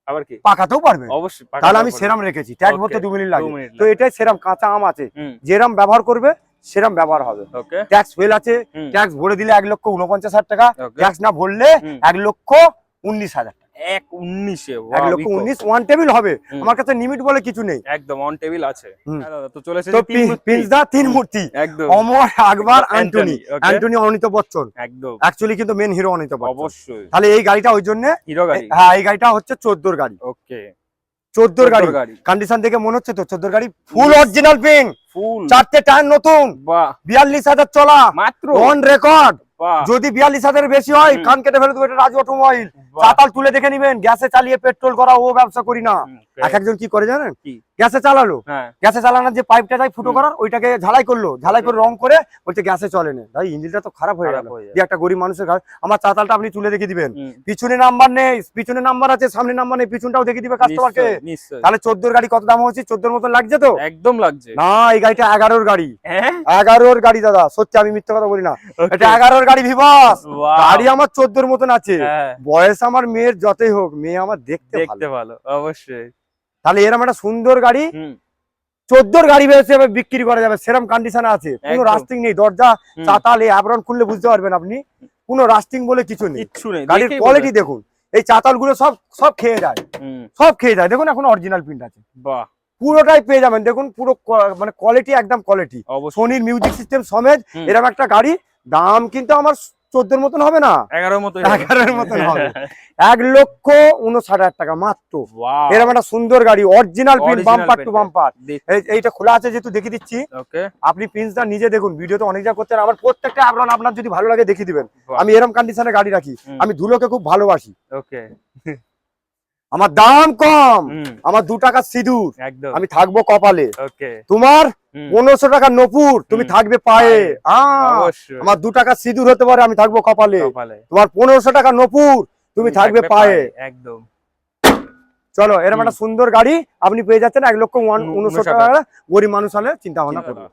আবার কি? পাকাতেও পারবেন। অবশ্যই। তাহলে আমি সেরাম রেখেছি, ট্যাক্স ভরতে 2 মিনিট লাগে। 2 মিনিট তো এটাই সেরাম, কাঁচা আম আছে, হুম। যেরাম ব্যবহার করবে সেরাম ব্যবহার হবে। ওকে। ট্যাক্স ফেল আছে, হুম। ট্যাক্স ভরে দিলে 1,49,000 টাকা, ওকে। ট্যাক্স না ভরলে হুম। 1,19,000 টাকা। 1,19 1,19,000 ওয়ান টেবিল হবে। হুম। আমার কাছে লিমিট বলে কিছু নেই। একদম অন টেবিল আছে। হুম। হ্যাঁ দাদা, তো চলে তো এসেছে তিন মূর্তি। প্রিন্স দা 3 মূর্তি, একদম অমর, আকবর, অ্যান্টনি। ওকে। অ্যান্টনি অমিতাভ বচ্চন, একদম অ্যাকচুয়ালি কিন্তু মেন হিরো অমিতাভ বচ্চন। অবশ্যই তাহলে এই গাড়িটা ওই জন্য, হিরো গাড়ি। হ্যাঁ এই গাড়িটা হচ্ছে 14 গাড়ি। ওকে 14 গাড়ি গাড়ি কন্ডিশন দেখে মনে হচ্ছে তো 14 গাড়ি ফুল অরিজিনাল পিং, ফুল। 4টে টায়ার নতুন, বাহ 42,000 চলা মাত্র। On record. বাহ যদি 42,000 এর বেশি হয় হুম। কান কেটে ফেলে দেবো। এটা রাজু অটোমোবাইল। বাহ। চাতাল তুলে দেখে নিবেন, গ্যাসে চালিয়ে পেট্রোল করা ও ব্যবসা করি না। ওকে। এক একজন কি করে জানেন, কি? গ্যাসে চালালো, হ্যাঁ গ্যাসে চালানোর যে পাইপটা যায় ফুটো হুম। করার, ওইটাকে ঝালাই করলো, ঝালাই করে রং করে বলছে গ্যাসে চলে না। ভাই ইঞ্জিনটা তো খারাপ হয়ে খারাপ গেল। হয়ে যাবে। যে একটা গরিব মানুষের গাড়ি, আমার চাতালটা আপনি তুলে দেখে দিবেন, হুম। পিছনে নাম্বার নেই, পিছনে নাম্বার আছে, সামনে নাম্বার নেই, পিছনটাও দেখে দিবে কাস্টমারকে। নিশ্চয়ই, নিশ্চয়ই। তাহলে 14 গাড়ি কত দাম হচ্ছে? 14 মতন লাগছে তো? একদম লাগছে। না, এই গাড়িটা 11 গাড়ি। হ্যাঁ 11 গাড়ি দাদা, সত্যি আমি মিথ্যে কথা বলি না। ওকে। এটা 11 গাড়ি ভিভাস। Wow! গাড়ি আমার 14 মতন আছে। হ্যাঁ বয়স আমার মেয়ের যতই হোক, মেয়ে আমার দেখতে দেখতে ভালো। ভালো অবশ্যই। তাহলে এরকম একটা সুন্দর গাড়ি হুম 14 গাড়ি বেরোচ্ছে, বিক্রি করা যাবে, সেরকম কন্ডিশনে আছে। কোনো একদম। রাস্টিং নেই, দরজা হুম। চাতাল এই আবরণ খুললে বুঝতে পারবেন আপনি, কোনো রাস্টিং বলে কিছু নেই। কিচ্ছু নেই, গাড়ির দেখেই কোয়ালিটি বোঝা দেখুন, এই চাতাল গুলো সব সব খেয়ে যায়, হুম সব খেয়ে যায়। দেখুন এখন অরিজিনাল প্রিন্ট আছে, বাহ পুরোটাই পেয়ে যাবেন। দেখুন পুরো মানে কোয়ালিটি একদম কোয়ালিটি, অবশ্যই। সোনির মিউজিক সিস্টেম সমেত হুম। এরকম একটা গাড়ি। দাম কিন্তু আমার 14 মতন হবে না, 11 মতো 11 মতন হবে। 1,59,000 টাকা মাত্র। ওয়াও এরকম একটা সুন্দর গাড়ি, original print, Original bumper to print। Bumper. এইটা খোলা আছে যেহেতু দেখিয়ে দিচ্ছি, ওকে আপনি প্রিন্সটা নিজে দেখুন। ভিডিওতে অনেক যা করতে, আমার প্রত্যেকটা আবরণ আপনার যদি ভালো লাগে দেখিয়ে দিবেন। আমি এরকম কন্ডিশনে গাড়ি রাখি, হুম। আমি ধুলোকে খুব ভালোবাসি। ওকে আমার দাম কম, হুম আমার 2 টাকা সিঁদুর, একদম আমি থাকবো কপালে। ওকে তোমার হুম 1500 টাকা নপুর, তুমি হুম। থাকবে পায়ে। অবশ্যই। আমার 2 টাকা সিঁদুর হতে পারে, আমি থাকবো কপালে। কপালে তোমার 1500 টাকা নপুর, তুমি থাকবে পায়ে। একদম চলো এরকম হুম। একটা সুন্দর গাড়ি আপনি পেয়ে যাচ্ছেন 1,59,000 টাকা। গরিব মানুষ হলে চিন্তা ভাবনা করুন।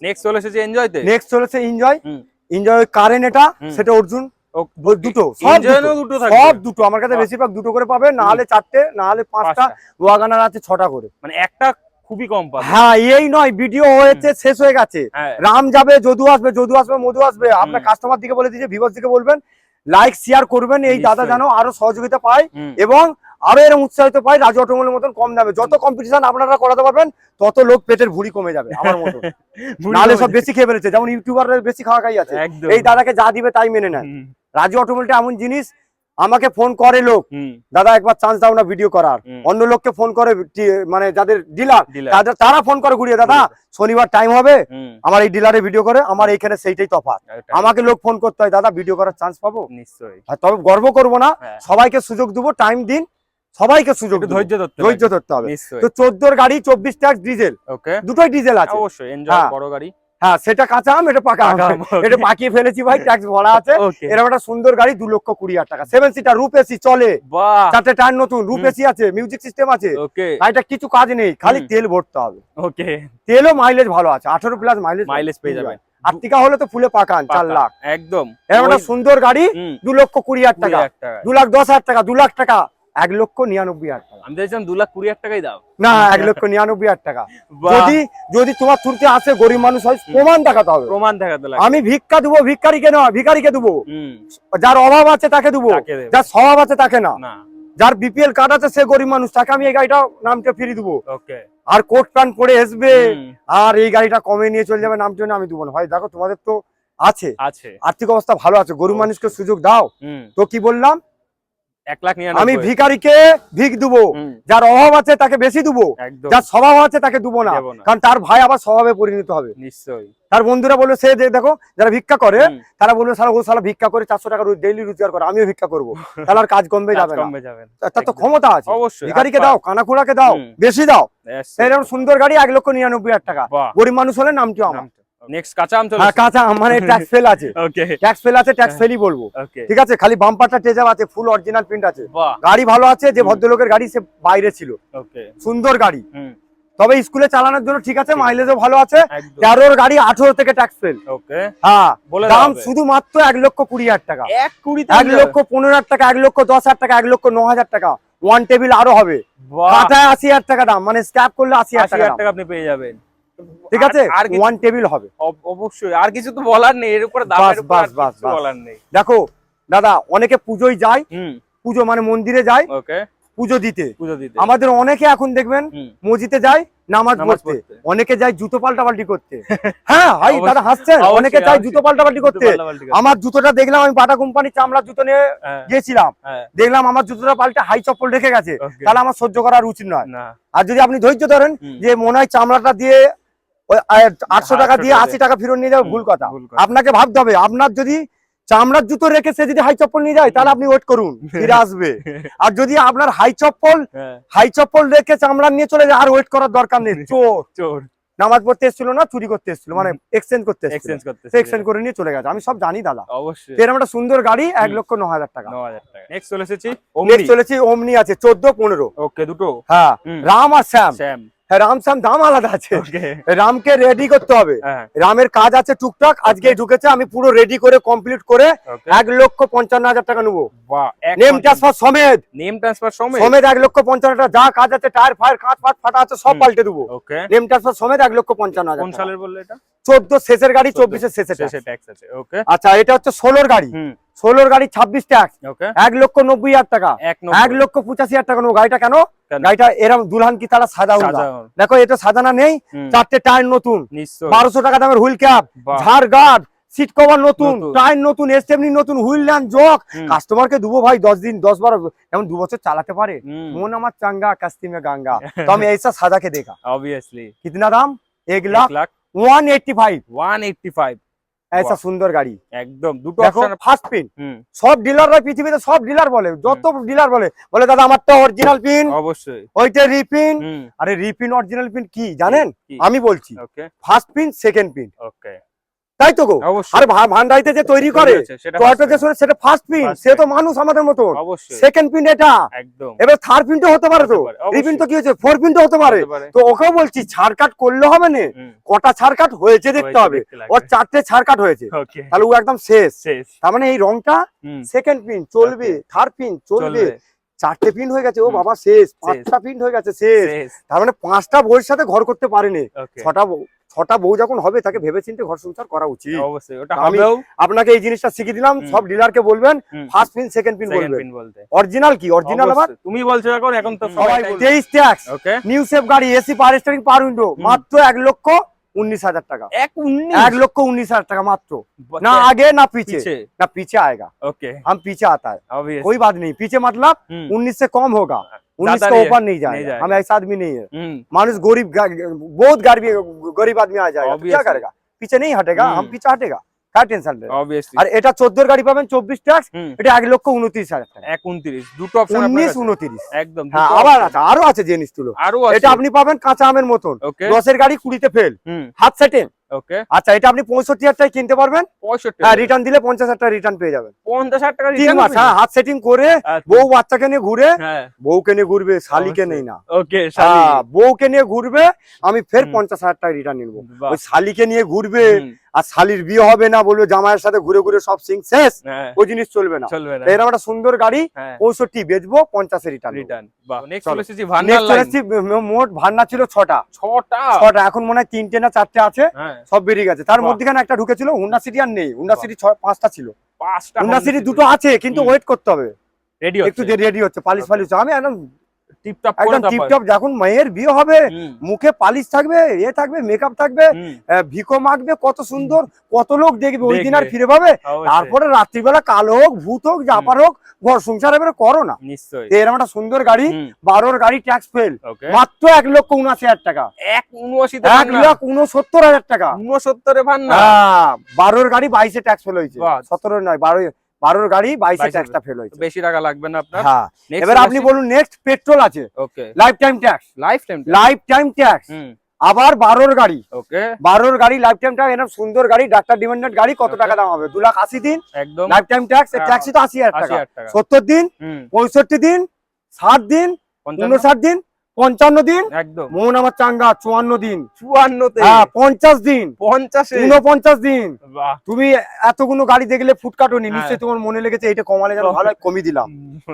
নেক্সট চলে এসেছে এনজয়তে। নেক্সট চলেছে এনজয়। হুম। এনজয় কারেন্ট, এটা হুম। সেটা অর্জুন, দুটো সব এনজয়েরও দুটো থাকবে? সব দুটো। আমার কাছে বাহ। বেশিরভাগ দুটো করে পাবে, না হলে 4টে, না হলে 5টা। ওয়াগানার আছে 6টা করে। মানে একটা খুবই কম পাবে। হ্যাঁ এই নয়, ভিডিও হয়েছে শেষ হয়ে গেছে। হ্যাঁ রাম যাবে, যদু আসবে, যদু আসবে, মধু আসবে। আপনার হুম। কাস্টমার দিকে বলে দিয়েছে, ভিউয়ার্স দিকে বলবেন লাইক শেয়ার করবেন, এই দাদা নিশ্চয়ই। যেন আরো সহযোগিতা পায় হুম এবং আরো এরকম উৎসাহিত পায়। রাজু অটোমোবাইলের মতন কম দামে যত কম্পিটিশন আপনারা করাতে পারবেন, তত লোক পেটের ভুঁড়ি কমে যাবে আমার মতো। নাহলে সব বেশি খেয়ে ফেলেছে, যেমন ইউটিউবাররা বেশি খাওয়া খাই আছে। একদম এই দাদাকে যা দিবে তাই মেনে নেয়। হুম রাজু অটোমোবাইলটা এমন জিনিস, আমাকে ফোন করে লোক, হুম দাদা একবার চান্স দাও না ভিডিও করার। হুম। অন্য লোককে ফোন করে, মানে যাদের ডিলার, Dealer। তারা ফোন করে ঘুরিয়ে, দাদা শনিবার টাইম হবে, হুম আমার এই ডিলারে ভিডিও করে। আমার এইখানে সেইটাই তফাৎ, আমাকে লোক ফোন করতে হয়, দাদা ভিডিও করার চান্স পাবো। নিশ্চয়ই আর তবে গর্ব করবো না, হ্যাঁ। সবাইকে সুযোগ দেবো, টাইম দিন, সবাইকে সুযোগ একটু দেবো। ধৈর্য ধরতে ধৈর্য ধরতে হবে। নিশ্চয়ই তো 14 গাড়ি, 24 ট্যাক্স ডিজেল, ওকে দুটোই ডিজেল আছে। অবশ্যই এনজয় হ্যাঁ। বড় গাড়ি। হ্যাঁ সেটা কাঁচা আম, এটা পাকা আম। পাকা আম, okay। এটা পাকিয়ে ফেলেছি ভাই, ট্যাক্স ভরা আছে। ওকে এরকম একটা সুন্দর গাড়ি 2,20,000 টাকা, 7 সিটার, রূপ এসি চলে, বাহ 4টে টায়ার নতুন, রূপ হুম। এসি আছে, মিউজিক সিস্টেম আছে। ওকে গাড়িটা কিছু কাজ নেই, খালি হুম। তেল ভরতে হবে। ওকে তেলও মাইলেজ ভালো আছে, 18 প্লাস মাইলেজ। মাইলেজ পেয়ে যাবেন আর্টিকা হলে তো ফুলে পাকান 4 লাখ। একদম এরকম একটা সুন্দর গাড়ি হুম 2,20,000 টাকা, 20,000 টাকা। 2,10,000 টাকা, 2 লাখ টাকা, 1,99,000 টাকা। আমি দেখছিলাম 2,20,000 টাকাই দাও। না 1,99,000 টাকা। বাহ, যদি তোমার থ্রুতে আসে গরিব মানুষ হয়, প্রমাণ দেখাতে হবে। প্রমাণ দেখাতে লাগে। আমি ভিক্ষা দেবো, ভিক্ষারিকে নয়, ভিখারিকে দেবো। হুম যার অভাব আছে তাকে দেবো, তাকে দেবে। যার স্বভাব আছে তাকে না। না যার বিপিএল কার্ড আছে সে গরিব মানুষ, তাকে আমি এই গাড়িটা নামটা ফিরিয়ে দেবো। ওকে আর কোট প্যান্ট পরে আসবে হুম, আর এই গাড়িটা কমে নিয়ে চলে যাবে, নামটা আমি দেবো না ভাই। দেখো তোমাদের তো আছে, আছে আর্থিক অবস্থা ভালো আছে, গরিব মানুষকে সুযোগ দাও। হুম তো কি বললাম, 1,99,000 আমি ভিখারিকে ভিক দেবো, হুম, যার অভাব আছে তাকে বেশি দেবো, একদম যার স্বভাব আছে তাকে দেবো না। দেবো না। কারণ তার ভাই আবার স্বভাবে পরিণত হবে। নিশ্চয়ই তার বন্ধুরা বলবে সে যে দেখো যারা ভিক্ষা করে, হুম, তারা বলবে সারা ও সালা ভিক্ষা করে 400 টাকা ডেইলি রোজগার করে, আমিও ভিক্ষা করবো। তাহলে আর কাজ কমবে কাজ যাবে না, কমবে যাবে না। তার তো একদম। ক্ষমতা আছে। অবশ্যই ভিখারিকে হাত পা। দাও, কানাকুড়াকে দাও, হুম। বেশি দাও। Yes, এরকম সুন্দর গাড়ি 1,99,000 টাকা। বাহ গরিব মানুষ হলে নামটিও আমার। নেক্সট কাঁচা আম চলে হ্যাঁ কাঁচা মানে ট্যাক্স ফেল আছে, ওকে ট্যাক্স ফেল আছে, ট্যাক্স ফেলই বলবো। ওকে ঠিক আছে, খালি বাম্পারটা টেজাব আছে, ফুল অরিজিনাল প্রিন্ট আছে, বাহ গাড়ি ভালো আছে। যে হুম। ভদ্রলোকের গাড়ি সে বাইরে ছিল, ওকে সুন্দর গাড়ি। হুম তবে স্কুলে চালানোর জন্য ঠিক আছে, ঠিক। মাইলেজও ভালো আছে। একদম 13 গাড়ি 18 থেকে ট্যাক্স ফেল। ওকে হ্যাঁ, বলে দাম শুধুমাত্র 1,20,000 টাকা, 1,15,000 টাকা, 1,10,000 টাকা, 1,09,000 টাকা। ওয়ান টেবিল আরো হবে, কাঠায় 80,000 টাকা দাম, মানে স্ক্র্যাপ করলে 80,000 টাকা দাম। টাকা আপনি পেয়ে যাবেন, ঠিক আছে, আর কিছু- ওয়ান টেবিল হবে অবশ্যই, আর কিছু তো বলার নেই, এর উপরে দামের উপর আর বাস, কিছু বলার নেই। দেখো দাদা, অনেকে পুজোয় যায়, হুম পুজো মানে মন্দিরে যায় ওকে পুজো দিতে। পুজো দিতে আমাদের অনেকে এখন দেখবেন হুম, মসজিদে যায় নামাজ নামাজ পড়তে, পড়তে। অনেকে যায় জুতো পাল্টাপাল্টি করতে। হ্যাঁ ভাই, অবশ্যই, দাদা হাসছেন, অবশ্যই, অনেকে যায় অবশ্যই। জুতো পাল্টাপাল্টি করতে। পাল্টাপাল্টি করতে। আমার জুতোটা দেখলাম, আমি বাটা কোম্পানির চামড়ার জুতো নিয়ে হ্যাঁ, গিয়েছিলাম, হ্যাঁ, দেখলাম আমার জুতোটা পাল্টে হাই চপ্পল রেখে গেছে, okay, তাহলে আমার সহ্য করা উচিত নয়। না আর যদি আপনি ধৈর্য ধরেন হুম, যে মনে হয় চামড়াটা দিয়ে ওই 800 টাকা দিয়ে 80 টাকা ফেরত নিয়ে যাবে, হুম, ভুল কথা। ভুল কথা। আপনাকে ভাবতে হবে, আপনার যদি চামড়ার জুতো রেখে সে যদি হাই চপ্পল নিয়ে যায়, তাহলে আপনি ওয়েট করুন, ফিরে আসবে। আর যদি আপনার হাই চপ্পল রেখে চামড়ার নিয়ে চলে যায়, আর ওয়েট করার দরকার নেই। চোর চোর নামাজ পড়তে এসেছিল না, চুরি করতে এসেছিল, মানে এক্সচেঞ্জ করতে এসেছিল, এক্সচেঞ্জ করতে এক্সচেঞ্জ করে নিয়ে চলে গেছে। আমি সব জানি দাদা। অবশ্যই এরকম একটা সুন্দর গাড়ি 1,09,000 টাকা। 9,000 টাকা। নেক্সট চলে এসেছি নেক্সট চলেছি ওমনি আছে 14-15। ওকে দুটো হ্যাঁ, হুম, রাম আর শ্যাম। স্যাম হ্যাঁ, রাম শ্যাম দাম আলাদা আছে। ওকে রামকে রেডি করতে হবে, হ্যাঁ রামের কাজ আছে টুকটাক, আজকে ঢুকেছে, আমি পুরো রেডি করে কমপ্লিট করে ওকে 1,55,000 টাকা নেবো, বাহ নেম ট্রান্সফার সমেত। নেম ট্রান্সফার সমেত সমেত 1,55,000 টাকা, যা কাজ আছে, টায়ার ফায়ার কাঁচ ফাঁচ ফাটা আছে, সব হুম। পাল্টে দেবো। ওকে নেম ট্রান্সফার সমেত 1,55,000 কোন টাকা। সালের বললে এটা? 14 শেষের গাড়ি, 24 এর শেষে শেষে ট্যাক্স আছে ওকে আচ্ছা, এটা হচ্ছে 16 গাড়ি, হুম 16 গাড়ি 26 ট্যাক্স, ওকে 1,90,000 টাকা, 1,85,000 টাকা নেবো। গাড়িটা কেন? কেন? গাড়িটা এরকম দুলহান কি তারা সাদা হুন্ডা। সাজানো দেখো, এটা সাজানা নেই, হুম, 4টে টায়ার নতুন, নিশ্চয় 1200 টাকা দামের হুইল ক্যাপ, বাহ, ঝাড় গার্ড, সিট কভার নতুন, নতুন। টায়ার নতুন, এসএমনি নতুন, হুইল ল্যান্ড জক। হুম, কাস্টমারকে দেবো ভাই 10 দিন 10-12, এমন 2 বছর চালাতে পারে। হুম, মন আমার চাঙ্গা, কাস্তি মে গাঙ্গা। তো আমি ऐसा सादा के देखा। obviously कितना दाम? 1,185 1,85,000। ऐसा वाह। সুন্দর গাড়ি। একদম দুটো দেখো, অপশন ফার্স্ট পিন। হুম সব ডিলাররা পৃথিবীতে সব ডিলার বলে, যত ডিলার বলে দাদা আমারটা অরিজিনাল পিন, অবশ্যই ওইটা রিপিন। হুম আরে রিপিন অরিজিনাল পিন কি জানেন? কি? আমি বলছি, okay first pin second pin, okay তাই তো গো। অবশ্যই আরে ভান্ডাইতে যে তৈরি করে সেটা টয়োটা যে সেটা ফার্স্ট পিন, First সে তো pin। মানুষ আমাদের মতো। অবশ্যই সেকেন্ড পিন এটা, একদম এবার থার্ড পিন তো হতে পারে, তো হতে পারে, অবশ্যই। রিপিন তো কি হচ্ছে, ফোর পিন তো হতে পারে। হতে পারে। তো ওকেও বলছি ছাড় কাট করলে হবে না, হুম, কটা ছাড় কাট হয়েছে দেখতে হয়েছে হবে। দেখতে লাগবে। ওর 4টে ছাড় কাট হয়েছে, ওকে তাহলে ও একদম শেষ। শেষ তার মানে এই রংটা হুম সেকেন্ড পিন চলবে, Okay. থার্ড পিন চলবে, চলবে 4টে পিন হয়ে গেছে, ও হুম। বাবা শেষ, শেষ। 5টা পিন হয়ে গেছে শেষ। শেষ তার মানে 5টা বউয়ের সাথে ঘর করতে পারেনি, ওকে 6টা বউ যখন হবে তাকে ভেবেচিন্তে ঘর সংসার করা উচিত। অবশ্যই ওটা আমি হবেও আপনাকে এই জিনিসটা শিখিয়ে দিলাম, হুম। সব ডিলারকে বলবেন হুম। First pin second pin second বলবেন। পিন বলতে অরিজিনাল কি? অরিজিনাল আবার অবশ্যই। তুমি বলছো এখন তো সবাই সবাই 23 ট্যাক্স, ওকে নিউ সেফ গাড়ি, AC power steering power window, মাত্র 1,19,000 টাকা। 1,19,000 টাকা মাত্র, ना आगे ना पीछे, पीछे ना पीछे आएगा, ओके हम पीछे आता है, ऑब्वियस कोई बात नहीं। पीछे मतलब 19 से कम होगा, 19 ज्यादा के नहीं ऊपर नहीं नहीं जाएगा। जाएगा। हम ऐसा आदमी नहीं है, मानुष गरीब, बहुत गरीब आदमी आ जाएगा, तो क्या Obviously। करेगा? पीछे नहीं हटेगा, हम पीछे हटेगा, क्या टेंशन ले? ऑब्वियसली আর এটা 14 গাড়ি পাবেন 24 ট্যাক্স, এটা 1,29,000 টাকা। 129 দুটো অপশন 19, 29। একদম হ্যাঁ, দুটো আবার option। আছে, আরো আছে জিনিস তুলো। আরো আছে এটা আপনি পাবেন কাঁচা আমের মতন, ওকে 10 এর গাড়ি 20 তে ফেল, হুম হাত সেটে। ওকে আচ্ছা, এটা আপনি 65,000 টাকায় কিনতে পারবেন। 65 হ্যাঁ, রিটার্ন দিলে 50,000 টাকা রিটার্ন পেয়ে যাবেন। 50,000 টাকা 3 মাস, হ্যাঁ, হাত সেটিং করে বউ বাচ্চাকে নিয়ে ঘুরে, হ্যাঁ বউকে নিয়ে ঘুরবে, শালিকে অবশ্যই। নেই না। ওকে হ্যাঁ, বউকে নিয়ে ঘুরবে, আমি ফের হুম। 50,000 টাকা রিটার্ন নিবো। বাহ। ওই শালিকে নিয়ে ঘুরবে, হুম, আর শালির বিয়ে হবে না, বলবে জামাইয়ের সাথে ঘুরে ঘুরে সব সিং শেষ, হ্যাঁ ওই জিনিস চলবে না। চলবে না এরকম একটা সুন্দর গাড়ি হ্যাঁ 65 বেচবো, 50 এ রিটার্ন। রিটার্ন বাহ নেক্সট চলো। চলে এসেছি ভান্ডার নেক্সট লাইন চলেছি, মোট ভান্ডার ছিল 6টা, 6টা এখন মনে হয় 3টে না 4টে আছে, হ্যাঁ সব বেরিয়ে গেছে। তার বাহ। মধ্যখানে একটা ঢুকেছিল, হুন্ডা সিটি আর নেই, হুন্ডা বাহ। সিটি 5টা ছিল, 5টা হুন্ডা সিটি 2টো আছে, কিন্তু হুম। ওয়েট করতে হবে, রেডি একটু রেডি হচ্ছে, পালিশ ফালিশ। আমি একদম টিপটপ করে একদম টিপটপ, যখন মেয়ের বিয়ে হবে মুখে পালিশ থাকবে, থাকবে, মেকআপ থাকবে, ভিকো মাখবে, কত সুন্দর, কত লোক দেখবে, ওই দিন আর দেখবে। ফিরে পাবে। তারপরে তারপরে রাত্রিবেলা কালো হোক, ভূত হোক, জাপার হোক, ঘর সংসার এবারে করো না। নিশ্চয়ই তো এরকম একটা সুন্দর গাড়ি, 12 গাড়ি ট্যাক্স ফেল, ওকে মাত্র 1,79,000 টাকা, 179 তে 1,69,000 টাকা। 69 এ ভান্ডার হ্যাঁ, 12 গাড়ি 22 ট্যাক্স ফেল হয়েছে, বাহ। 17 নয়, 12 গাড়ি 22 22 ট্যাক্সটা ফেল হয়েছে। বেশি টাকা লাগবে না আপনার হ্যাঁ, Next এবার চলে আপনি আসি। বলুন নেক্সট পেট্রোল আছে, okay lifetime tax, lifetime lifetime tax, আবার 12 গাড়ি, ওকে 12 গাড়ি লাইফ টাইম ট্যাক্স। এরকম সুন্দর গাড়ি, ডাক্তার ডিমান্ডেড গাড়ি, কত Okay. টাকা দাম হবে? 2,80,000 দিন একদম লাইফ টাইম ট্যাক্স, ট্যাক্সই তো 80,000 টাকা। 80,000 টাকা 70 দিন, 65 দিন, 60 দিন, 59 দিন, 55 দিন, একদম মন আমার চাঙ্গা 54 দিন, 54 তে হ্যাঁ 50 দিন, 50 এ 49 দিন। বাহ তুমি এতগুলো গাড়ি দেখলে ফুটকাটনি, হ্যাঁ। নিশ্চয়ই তোমার মনে লেগেছে এটা কমালে যেন ভালো হয়, কমিয়ে দিলাম।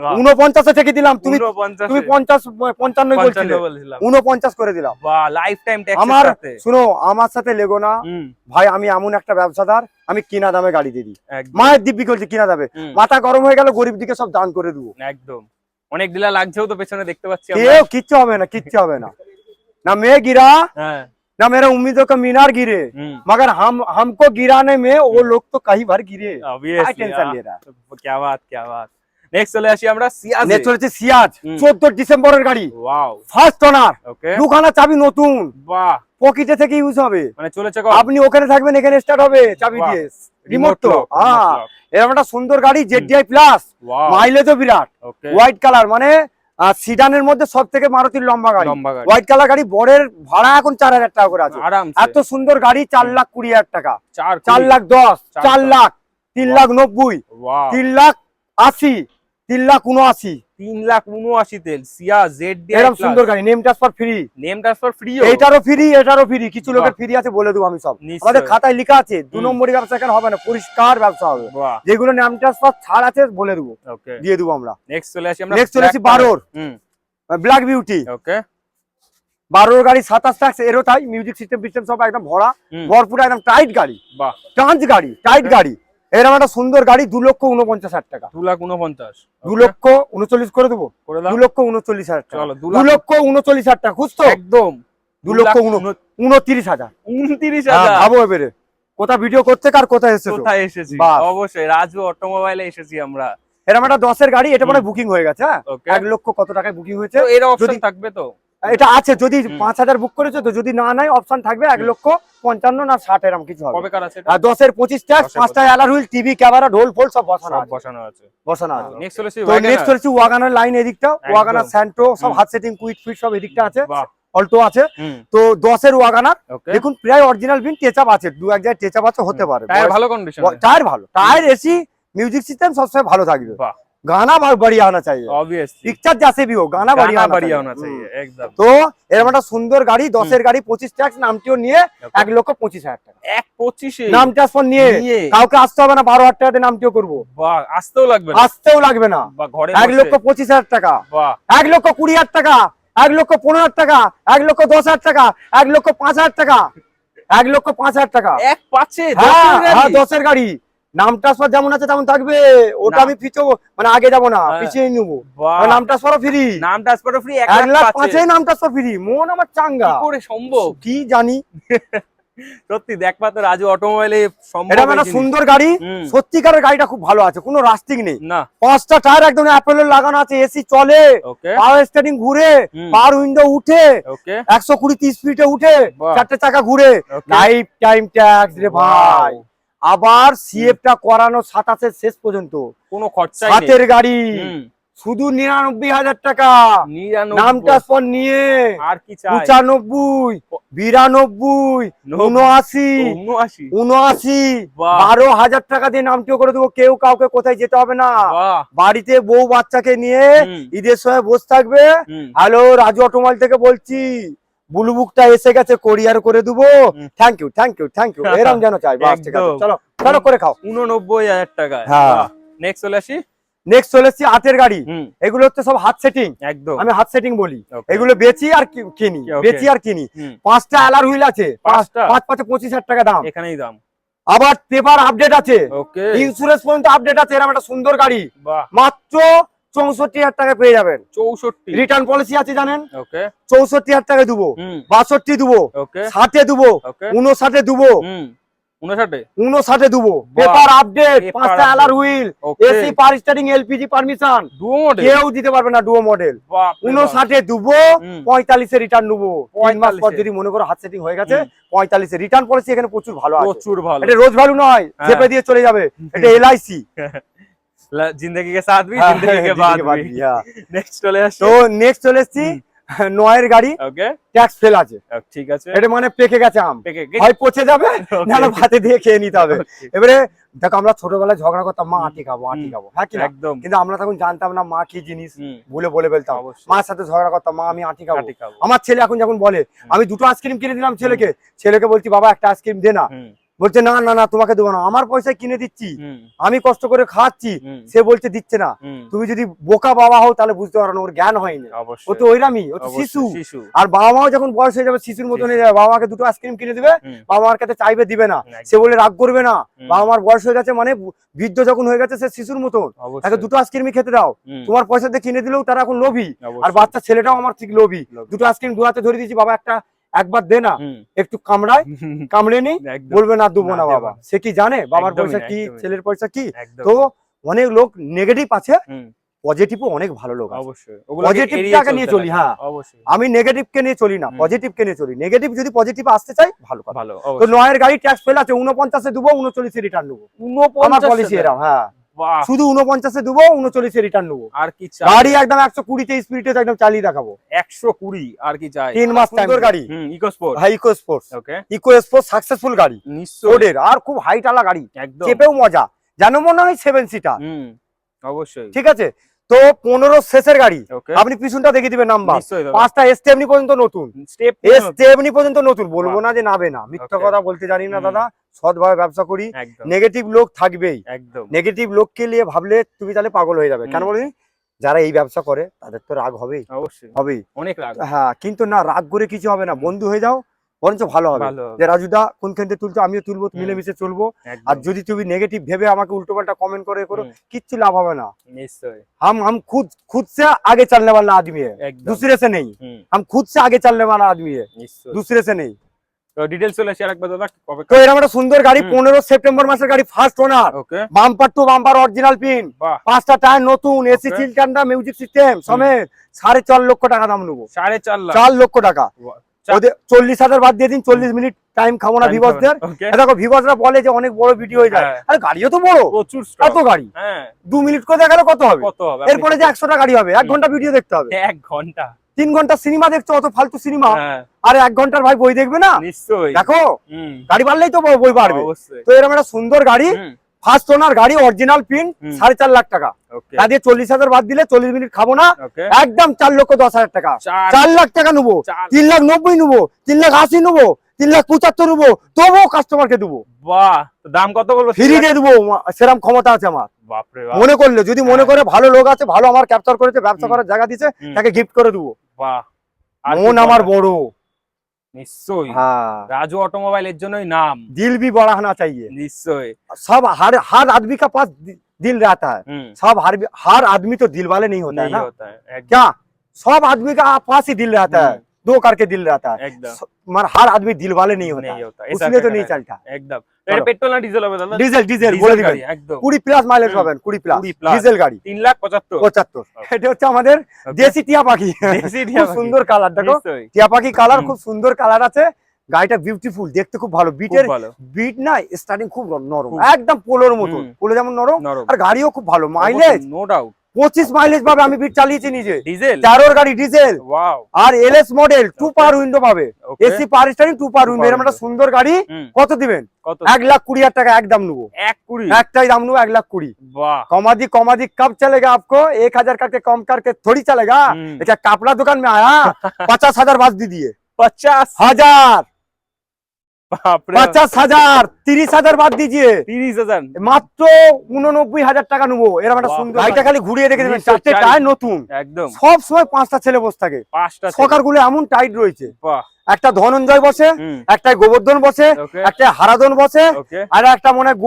বাহ, 49 থেকে দিলাম, তুমি 49 তুমি এ 50 55 বলছিলে, 55 বলেছিলাম 49 করে দিলাম। বাহ লাইফ টাইম ট্যাক্সের আমার সাথে শুনো, আমার সাথে লেগো না হুম ভাই, আমি এমন একটা ব্যবসাদার, আমি কিনা দামে গাড়ি দিয়ে দিই, একদম মায়ের দিব্যি করছি কিনা দামে। হুম, মাথা গরম হয়ে গেল, গরিব দিকে সব দান করে দেবো, একদম অনেক ডিলার লাগছেও তো পেছনে দেখতে পাচ্ছি আমরা কেউ কিচ্ছু হবে না, কিচ্ছু হবে না। ना मैं गिरा হ্যাঁ ना मेरा उम्मीदों का मीनार गिरे, হুম मगर हमको गिराने में वो लोग तो कई बार गिरे। क्या obviously टेंशन ले रहा है। क्या बात নেক্সট চলে আসি আমরা সিয়াজে নেক্সট চলেছে সিয়াজ, হুম। 14 ডিসেম্বরের গাড়ি, ওয়াও ফার্স্ট ওনার, ওকে দুখানা চাবি নতুন, বাহ পকেটে থেকে ইউজ হবে, মানে চলেছে আপনি ওখানে থাকবেন, এখানে স্টার্ট হবে চাবি বাহ। দিয়ে, রিমোট তো। হ্যাঁ, এরকম একটা সুন্দর গাড়ি, হুম। ZDI প্লাস, ওয়াও মাইলেজও বিরাট, ওকে হোয়াইট কালার, মানে সিডানের মধ্যে সব থেকে মারুতির লম্বা গাড়ি, লম্বা গাড়ি হোয়াইট কালার গাড়ি। বরের ভাড়া এখন 4000 টাকা করে আছে। আরাম এত সুন্দর গাড়ি, 4,20,000 টাকা, 4 4,10,000, 4 4,00,000, 3,90,000, ওয়াও 3,80,000, 3,79,000, 3,79,000 তেল সিয়া ZDI এরকম সুন্দর গাড়ি, name transfer free, name transfer free এটারও ফ্রি, কিছু লোকের বাহ। ফ্রি আছে, বলে দেবো আমি সব, নিশ্চয়ই। আমাদের খাতায় লেখা আছে। 2 হুম। নম্বরই ব্যবসা এখানে হবে না, পরিষ্কার ব্যবসা হবে, বাহ যেগুলো নাম ট্রান্সফার ছাড় আছে বলে দেবো, ওকে দিয়ে দেবো আমরা। নেক্সট চলে আসি আমরা নেক্সট চলে আসি 12 হুম ব্ল্যাক বিউটি, ওকে 12 গাড়ি 27 ট্যাক্স, এরও তাই, মিউজিক সিস্টেম সব একদম ভরা, হুম। ভরপুর, একদম টাইট গাড়ি, বাহ টাঞ্চ গাড়ি, টাইট গাড়ি, এরকম একটা সুন্দর গাড়ি, 2,49,000 টাকা, 2,49,000 2,39,000 করে দেবো, করে দাও 2,39,000 টাকা, চলো 2,39,000 টাকা, খুঁজ তো, একদম 2,29,000, 29,000 ভাবো এবারে কোথায় ভিডিও করছে, কার কোথায় এসেছো। কোথায় এসেছি বাহ। অবশ্যই রাজু অটোমোবাইলে এসেছি আমরা এরকম একটা 10-এর গাড়ি, এটা মানে বুকিং হয়ে গেছে, হ্যাঁ, ওকে 1 লক্ষ কত টাকায় বুকিং হয়েছে, তো এর অপশন যদি- থাকবে তো এটা আছে, যদি হুম। 5,000 বুক করেছো তো, যদি না নাই অপশন থাকবে 1,55,000 না 60 এরকম কিছু হবে। কবে কার আছে এটা আর 10-এর 25 ট্যাক্স, 10-এর 5টা অ্যালার হুইল, টিভি, ক্যামেরা, ঢোল ফোল সব বসানো সব আছে, বসানো আছে বসানো আছে। নেক্সট চলে আসি তো নেক্সট চলেছি ওয়াগানার লাইন, এদিকটা ওয়াগানার স্যান্টো সব হুম। হাত সেটিং, কুইট ফিট সব এদিকটা আছে, বাহ অল্টো আছে। হুম তো 10-এর ওয়াগানার ওকে দেখুন, প্রায় অরিজিনাল বিন, টাচ আপ আছে, 2-1 জায়গায় টাচ আপ আছে, হতে পারে। টায়ার ভালো কন্ডিশন টায়ার ভালো, টায়ার এসি, म्यूजिक सिस्टम सबसे भालो থাকবে। বাহ गाना बढ़िया होना चाहिए, ऑब्वियसली पिक्चर जैसे भी हो गाना बढ़िया होना चाहिए एकदम। তো এরকম একটা সুন্দর গাড়ি, 10-এর গাড়ি, 25 ট্যাক্স, নামটিও নিয়ে 1,25,000 টাকা, 1,25,000 নাম ট্রান্সফার নিয়ে কাউকে আসতে হবে না, 12,000 টাকা দিয়ে নামটিও করবো, বাহ আসতেও লাগবে না, আসতেও লাগবে না, বাহ ঘরে 1,25,000 টাকা, বাহ 1,20,000 টাকা, 1,15,000 টাকা, 1,10,000 টাকা, 1,05,000 টাকা, 1,05,000 টাকা, 1,5,000 হ্যাঁ 10-এর গাড়ি, নাম ট্রান্সফার যেমন আছে তেমন থাকবে, ওটা আমি পিছু মানে আগে যাবো না, পিছিয়ে নেবো, নাম ট্রান্সফারও ফ্রি, নাম ট্রান্সফারও ফ্রি, 1,05,000 নাম ট্রান্সফার ফ্রি, মন আমার চাঙ্গা, কি করে সম্ভব কি জানি। সত্যি দেখবা তো রাজু অটোমোবাইলে সম্ভব এটা একটা সুন্দর গাড়ি, হুম। সত্যিকারের গাড়িটা খুব ভালো আছে, কোনো রাস্টিং নেই, না 5টা টায়ার একদম অ্যাপেলের লাগানো আছে, এসি চলে, ওকে পাওয়ার স্টিয়ারিং ঘুরে, হুম। পাওয়ার উইন্ডো উঠে, ওকে 120-30 স্পিডে উঠে, বাহ। 4টে চাকা ঘুরে, ওকে লাইফ টাইম ট্যাক্স রে ভাই, Wow. আবার সিএফটা করানো 27-এর শেষ পর্যন্ত, কোনো খরচাই নেই হাতের গাড়ি, হুম, শুধু 99,000 টাকা, 99 নাম ট্রান্সফার নিয়ে আর কি চাই 95, 92, 79, 79, বাহ 12,000 টাকা দিয়ে নামটিও করে দেবো, কেউ কাউকে কোথায় যেতে হবে না, বাহ বাড়িতে বউ বাচ্চাকে নিয়ে হুম, ঈদের সময় বসে থাকবে, হুম, হ্যালো রাজু অটোমোবাইল থেকে বলছি, ব্লু বুকটা এসে গেছে, কোরিয়ার করে দেবো, হুম। থ্যাংক ইউ এরকম যেন চাই, বাস ঠিক আছে, একদম। চলো চলো করে খাও। 89,000 টাকায় হ্যাঁ। নেক্সট চলে আসি নেক্সট চলে এসেছি 8-এর গাড়ি, হুম এগুলো হচ্ছে সব হাত সেটিং, একদম আমি হাত সেটিং বলি, Okay. এগুলো বেচি আর কিনি, Okay. বেচি আর কিনি, হুম 5টা অ্যালার হুইল আছে, 5টা? 5,25,000 টাকা দাম, এখানেই দাম আবার পেপার আপডেট আছে, ওকে ইন্স্যুরেন্স পর্যন্ত আপডেট আছে, এরকম একটা সুন্দর গাড়ি, বাহ মাত্র 64,000 টাকা পেয়ে যাবেন, 64 রিটার্ন পলিসি আছে জানেন, ওকে 64,000 টাকা দেবো, হুম 62 দেবো, ওকে 60 দেবো, ওকে 59 দেবো, হুম 59 59 দেবো, বাহ। পেপার আপডেট, Paper 5টা update। Alloy wheel, okay AC power steering, LPG permission, duo model কেউ দিতে পারবে না, ডুও মডেল, বাহ 59 দেবো, হুম। 45-এ রিটার্ন নেবো, 3 মাস পর 45 যদি মনে করো হাত সেটিং হয়ে গেছে, হুম। 45-এ রিটার্ন পলিসি এখানে প্রচুর ভালো আছে, প্রচুর ভালো এটা রোজ ভ্যালু নয়, হ্যাঁ। চেপে দিয়ে চলে যাবে, এটা এলআইসি, जिंदगी के साथ भी जिंदगी के बाद भी नेक्स्ट চলে আসছে তো নেক্সট চলে এসেছি নয়ের গাড়ি ওকে ট্যাক্স ফেল আছে, ঠিক আছে, এটা মানে পেকে গেছে আম, পেকে হয় পচে যাবে না ভাতে দিয়ে খেয়ে নিতে হবে। Okay. এবারে দেখো আমরা ছোটবেলায় ঝগড়া করতাম মা আটি খাবো আটি খাবো, হ্যাঁ কি না? একদম কিন্তু আমরা তখন জানতাম না মা কি জিনিস, হুম, বলে ফেলতাম। অবশ্যই মার সাথে ঝগড়া করতাম মা আমি আটি খাবো। কাটি খাবো। আমার ছেলে এখন যখন বলে আমি দুটো আইসক্রিম কিনে দিলাম ছেলেকে বলছি বাবা একটা আইসক্রিম দে না, হুম, বলছে না না না তোমাকে দেবো না, আমার পয়সায় কিনে দিচ্ছি, হুম, আমি কষ্ট করে খাওয়াচ্ছি, হুম, সে বলছে দিচ্ছে না। হুম, তুমি যদি বোকা বাবা হও তাহলে বুঝতে পারো না, ওর জ্ঞান হয়নি, ও অবশ্যই তো ওইরামই, ও তো অবশ্যই, শিশু। শিশু আর বাবা মাও যখন বয়স হয়ে যাবে শিশুর মতন হয়ে যাবে, বাবা মাকে দুটো আইসক্রিম কিনে দিবে, হুম, বাবা মার কাছে চাইবে দিবে না, একদম। সে বলে রাগ করবে না, হুম, বাবা মার বয়স হয়ে গেছে মানে বৃদ্ধ যখন হয়ে গেছে সে শিশুর মতন, অবশ্যই, তাকে দুটো আইসক্রিমই খেতে দাও। হুম, তোমার পয়সা দিয়ে কিনে দিলেও তারা এখন লোভী, আর অবশ্যই, বাচ্চা ছেলেটাও আমার ঠিক লোভী। লোভী। দুটো আইসক্রিম দু হাতে ধরে দিয়েছি, বাবা একবার দে না, হুম, একটু কামড়ায়, কামড়ে নি, একদম, বলবে না দেবো না, না দেবো বাবা। না। সে কি জানে বাবার একদমই পয়সা না, কি একদমই ছেলের পয়সা কি? একদম। তো অনেক লোক নেগেটিভ আছে, হুম, পজিটিভও অনেক ভালো লোক আছে। অবশ্যই ওগুলোকে পজিটিভটাকে এড়িয়ে নিয়ে চলতে চলি, লাগে। হ্যাঁ। অবশ্যই আমি নেগেটিভকে নিয়ে চলি না, হুম। পজিটিভকে নিয়ে চলি। নেগেটিভ যদি পজিটিভে আসতে চাই ভালো কথা। ভালো, তো অবশ্যই। নয়ের গাড়ি ট্যাক্স ফেল আছে, 49-এ দেবো, 39-এ রিটার্ন নেবো। আমার 49 পলিসি এরকম, হ্যাঁ। বাহ! শুধু 49-এ দেবো, 39-এ রিটার্ন নেবো। আর কি চাই? গাড়ি একদম 120-তে স্পিডে একদম চালিয়ে দেখাবো। 120 আর কি চাই? 3 মাস টাইম গাড়ি, হুম, ইকো স্পোর্ট। ভাই ইকো স্পোর্টস। ওকে, ইকো স্পোর্টস সাকসেসফুল গাড়ি নিশ্চয়ই ফোর্ডের, আর খুব হাইট আলা গাড়ি, একদম। চেপেও মজা, যেন মনে হয় 7 সিটার। হুম, অবশ্যই। ঠিক আছে, তো 15 শেষের গাড়ি। ওকে, আপনি পিছনটা দেখে দিবেন নাম্বার, নিশ্চয়ই দাদা। 5টা স্টেপনি পর্যন্ত নতুন, স্টেপ স্টেপনি পর্যন্ত নতুন। বলবো না যে নাবে না, মিথ্যা Okay. কথা বলতে জানি না হুম। দাদা, সৎভাবে ব্যবসা করি। একদম, নেগেটিভ লোক থাকবেই, একদম। নেগেটিভ লোককে নিয়ে ভাবলে তুমি তাহলে পাগল হয়ে যাবে। হুম। কেন বলি, যারা এই ব্যবসা করে তাদের তো রাগ হবেই অবশ্যই। হবেই। অনেক রাগ। হ্যাঁ, কিন্তু না, রাগ করে কিছু হবে না, বন্ধু হয়ে যাও, বরঞ্চ ভালো হবে। ভালো হবে। যে রাজুদা কোনখান থেকে তুলছো, আমিও তুলবো, হুম। মিলেমিশে চলবো। একদম। আর যদি তুমি নেগেটিভ ভেবে আমাকে উল্টোপাল্টা কমেন্ট করে করো, হুম। কিচ্ছু লাভ হবে না। নিশ্চয়ই। हम खुद से आगे चलने वाला आदमी है, একদম। दूसरे से नहीं। হুম, हम खुद से आगे चलने वाला आदमी है, নিশ্চয়ই। दूसरे से नहीं। তো ডিটেইলস চলে শেয়ার একবার দাদা কবে? তো এরকম একটা সুন্দর গাড়ি, হুম। 15 সেপ্টেম্বর মাসের গাড়ি, first owner, okay, bumper to bumper original pin, বাহ! 5টা টায়ার নতুন, এসি Okay. চিল ঠান্ডা, মিউজিক সিস্টেম সমেত, 4.5 লক্ষ টাকা দাম নেবো। 4.5 লাখ। 4 লক্ষ টাকা। বাহ! ওদের 40,000 বাদ দিয়ে দিন, 40 মিনিট টাইম খাবো না ভিউয়ার্সদের। ওকে, দেখো ভিউয়ার্সরা বলে যে অনেক বড় ভিডিও হয়ে যায়, হ্যাঁ। আরে গাড়িও তো বড়, প্রচুর এত স্টক। গাড়ি হ্যাঁ, 2 মিনিট করে দেখালে কত হবে? কত হবে? এরপরে যে 100টা গাড়ি হবে, 1 ঘন্টা ভিডিও দেখতে হবে। 1 ঘন্টা। 3 ঘন্টা সিনেমা দেখছো, অত ফালতু সিনেমা, হ্যাঁ, আরে 1 ঘন্টার ভাই বই দেখবে না? নিশ্চয়ই। দেখো হুম, গাড়ি বাড়লেই তো বই বাড়বে। অবশ্যই। তো এরকম একটা সুন্দর গাড়ি, হুম, ফার্স্ট ওনার গাড়ি, অরিজিনাল পিন, হুম। 4.5 লাখ টাকা। ওকে, তা দিয়ে 40,000 বাদ দিলে 40 মিনিট খাবো না, ওকে। একদম 4,10,000 টাকা। 4 4 লাখ টাকা নেবো, 3,90,000 নেবো, 3,80,000 নেবো, 3,75,000 নেবো, তবুও কাস্টমারকে দেবো, বাহ! তো দাম কত বলবো? ফ্রি দিয়ে দেবো। সেরকম ক্ষমতা আছে আমার। বাপ রে বাপ! মনে করলে, যদি মনে হ্যাঁ। করে ভালো লোক আছে, ভালো আমার ক্যাপচার করেছে, ব্যবসা হুম। করার জায়গা দিছে, হুম। তাকে গিফট করে দেবো। বাহ! আর কি মন আমার বলার? বড়। নিশ্চয়ই। হ্যাঁ, রাজু অটোমোবাইল এর জন্যই নাম। दिल भी बड़ा होना चाहिए। নিশ্চয়ই। सब हर आदमी का पास दिल रहता है, হুম, सब हर आदमी तो दिल वाले नहीं होता है নেই ना, হতা है। একদম, क्या सब आदमी का पास ही दिल रहता है, 2 करके दिल रहता है, একদম। मगर हर आदमी दिल वाले नहीं होता নেই है, হতা। उसलिए तो नहीं चलता। একদম। এটা পেট্রোল না ডিজেল হবে দাদা? ডিজেল ডিজেল বলে ডিজেল দিবেন, গাড়ি একদম। 20 প্লাস মাইলেজ হুম। পাবেন, 20 প্লাস 20 plus। ডিজেল গাড়ি, 3,75,000 75। এটা হচ্ছে আমাদের দেশি টিয়া পাখি, দেশি টিয়া খুব পাখি। সুন্দর কালার, দেখো নিশ্চয়ই। টিয়া পাখি কালার, হুম। খুব সুন্দর কালার আছে। গাড়িটা বিউটিফুল, দেখতে খুব ভালো, খুব বিটের ভালো। বিট না স্টার্টিং খুব নরম, খুব। একদম পোলোর মতন, হুম। পোলো যেমন নরম, নরম। আর গাড়িও খুব ভালো, মাইলেজ নো ডাউট। 25 মাইলেজ পাবে। আমি বিট চালিয়েছি নিজে, ডিজেল? 4 গাড়ি ডিজেল, ওয়াও! আর LS model 2 Okay. Power window পাবে, okay. AC power steering 2 power 2 window. power এরকম একটা window। সুন্দর গাড়ি, হুম। কত দিবেন? কত? 1,20,000 টাকা একদম নেবো, 1.20? একটাই দাম নেবো, 1,20,000। বাহ! कॉमादी कब चलेगा आपको? 1,000 करके कम करके थोड़ी चलेगा। हम्म। ये क्या कपड़ा दुकान में आया? 50,000 बात दीजिए, 50,000 বাপ রে! 50,000, 30,000 বাদ দিজিয়ে, 30,000 মাত্র 89,000 টাকা নেবো। এরকম একটা বাহ, সুন্দর বাহ। গাড়িটা খালি ঘুরিয়ে দেখে দেবেন, 4টে 1940 টায়ার নতুন, একদম। সব সময় 5টা ছেলে বসে থাকে, 5টা সকার গুলো এমন টাইট রয়েছে, বাহ! একটা ধনঞ্জয় বসে, হুম, একটা গোবর্ধন বসে, ওকে, একটা হারাধন বসে, ওকে, আর একটা মনে হয়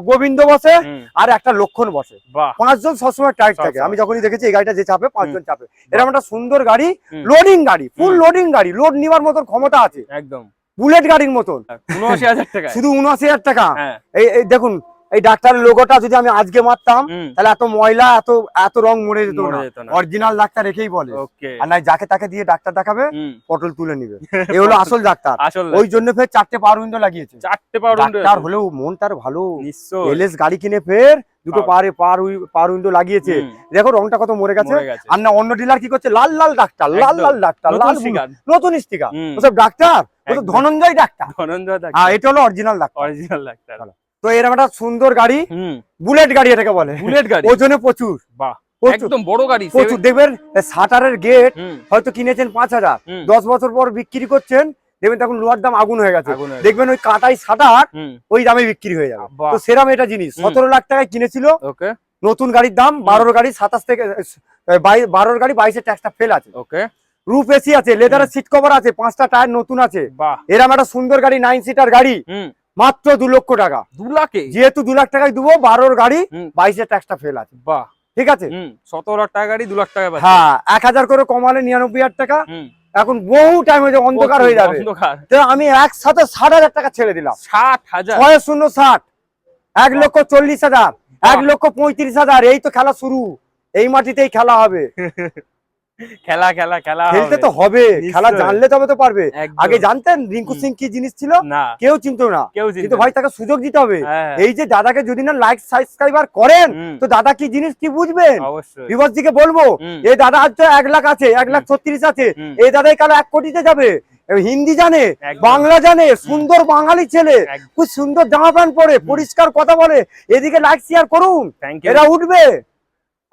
গোবিন্দ বসে, হুম, আর একটা লক্ষণ বসে। বাহ! 5 জন সবসময় টাইট থাকে। সবসময়। আমি যখনই দেখেছি এই গাড়িটা যে চাপে 5 জন চাপে। এরকম একটা সুন্দর গাড়ি, হুম। লোডিং গাড়ি, ফুল হুম। লোডিং গাড়ি, লোড নেওয়ার মতন ক্ষমতা আছে, একদম। বুলেট গাড়ির মতন। 79,000 টাকায়? শুধু 79,000 টাকা। হ্যাঁ, এই দেখুন, এই ডাক্তারের লোগোটা যদি আমি আজকে মারতাম, হুম, তাহলে এত ময়লা, এত রং মরে যেত মরে না। যেত না। অরিজিনাল ডাক্তার রেখেই বলে, ওকে, আর নাই যাকে তাকে দিয়ে ডাক্তার দেখাবে, হুম, পটল তুলে নিবে। এই হলো আসল ডাক্তার। আসল ওই জন্য ফের 4টে পাওয়ার উইন্ডো লাগিয়েছে। 4টে পাউন্ড ডাক্তার হলেও মন তার ভালো, নিশ্চয়। এলএস গাড়ি কিনে ফের দুটো পার উইন্ডো লাগিয়েছে, দেখো রংটা কত মরে গেছে। মরে গেছে। আর না অন্য ডিলার কি করছে, লাল লাল ডাক্তার, লাল লাল ডাক্তার, নতুন লাল sticker। নতুন স্টিকার, হুম। ওসব ডাক্তার, ও তো একদম। ধনঞ্জয় ডাক্তার। ধনঞ্জয় ডাক্তার। হ্যাঁ, এটা হলো অরিজিনাল ডাক্তার। Original doctor. তো এরকম একটা সুন্দর গাড়ি, হুম। বুলেট গাড়ি এটাকে বলে, বুলেট গাড়ি। ওজনে প্রচুর, বাহ, প্রচুর একদম বড় গাড়ি। প্রচুর। দেখবেন শাটারের গেট হুম। হয়তো কিনেছেন 5,000, হুম। 10 বছর পর বিক্রি করছেন, দেখবেন তখন লোহার দাম আগুন হয়ে গেছে, আগুন হয়ে দেখবেন ওই কাঁটাই শাটার হুম। ওই দামে বিক্রি হয়ে যাবে। বাহ। তো সেরকম এটা জিনিস 17 লাখ টাকায় কিনেছিল, ওকে নতুন গাড়ির দাম 12 গাড়ি 27 থেকে 12 গাড়ি 22 ট্যাক্সটা ফেল আছে, ওকে। রুফ এসি আছে, লেদারের সিট কভার আছে, 5টা টায়ার নতুন আছে। বাহ। এরকম একটা সুন্দর গাড়ি 9 সিটার গাড়ি হুম। মাত্র 2 লক্ষ টাকা। 2 লাখে? যেহেতু 2 লাখ টাকায় দেবো, 12 গাড়ি হুম। 22 ট্যাক্সটা ফেল আছে। বাহ। ঠিক আছে। 17 লাখ টাকা গাড়ি 2 লাখ টাকা পাচ্ছে। হ্যাঁ, 1000 করে কমালে 99,000 টাকা। হুম। এখন বহু টাইম হয়ে যাবে, অন্ধকার হয়ে যাবে, অন্ধকার। তো আমি একসাথে 60,000 টাকা ছেড়ে দিলাম। 60,000? 60, 1,40,000, 1,35,000। এই তো খেলা শুরু, এই মাটিতেই খেলা হবে। খেলা খেলা খেলা খেলতে হবে। তো হবে, খেলা নিশ্চয়ই। জানলে তবে তো পারবে। একদম। আগে জানতেন রিঙ্কু সিং কি জিনিস ছিল? না, কেউ চিনতো না, কেউ চিনতো কিন্তু না। ভাই তাকে সুযোগ দিতে হবে। হ্যাঁ। এই যে দাদাকে যদি না লাইক সাবস্ক্রাইবার করেন, হুম। তো দাদা কি জিনিস কি বুঝবেন? অবশ্যই। বিভাস দিকে বলবো, হুম। এই দাদা আজ তো 1 লাখ আছে, 1,36,000 আছে, হুম। এই দাদাই কালো 1 কোটিতে যাবে। হিন্দি জানে, একদম। বাংলা জানে, সুন্দর বাঙালি ছেলে, একদম। খুব সুন্দর জামা প্যান্ট পরে, পরিষ্কার কথা বলে। এদিকে লাইক শেয়ার করুন, থ্যাংক ইউ। এরা উঠবে।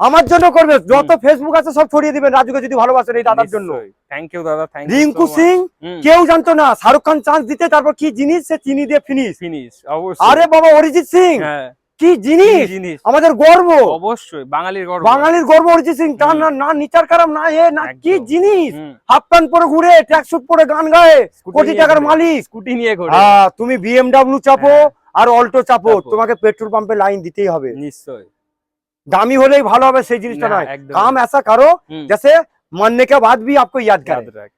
আমার জন্য করবে, যত ফেসবুক আছে সব ছড়িয়ে দিবেন রাজুকে যদি ভালোবাসেন এই দাদার জন্য। থ্যাংক ইউ দাদা, থ্যাংক ইউ। রিঙ্কু সিং কেউ জানতো না, শাহরুখ খান চান্স দিতে তারপর কি জিনিস সে চিনি দিয়ে ফিনিশ। ফিনিশ অবশ্যই। আরে বাবা, অরিজিৎ সিং হ্যাঁ, কি জিনিস, জিনিস আমাদের গর্ব, অবশ্যই বাঙালির গর্ব। বাঙালির গর্ব অরিজিৎ সিং। তার না না নিচার কারাম না এ না, কি একদম। জিনিস, হুম। হাফ প্যান্ট পরে ঘুরে, ট্র্যাক স্যুট পরে গান গায়ে, স্কুটি কোটি নিয়ে টাকার ঘোরে। মালিক। স্কুটি নিয়ে ঘোরে। তুমি BMW চাপো হ্যাঁ। আর অল্টো চাপো, চাপো। তোমাকে পেট্রোল পাম্পে লাইন দিতেই হবে। নিশ্চয়ই। দামি হলেই ভালো হবে সেই জিনিসটা না, নয়। একদম। काम ऐसा करो হুম। जैसे मरने के बाद भी आपको याद करे। याद रख,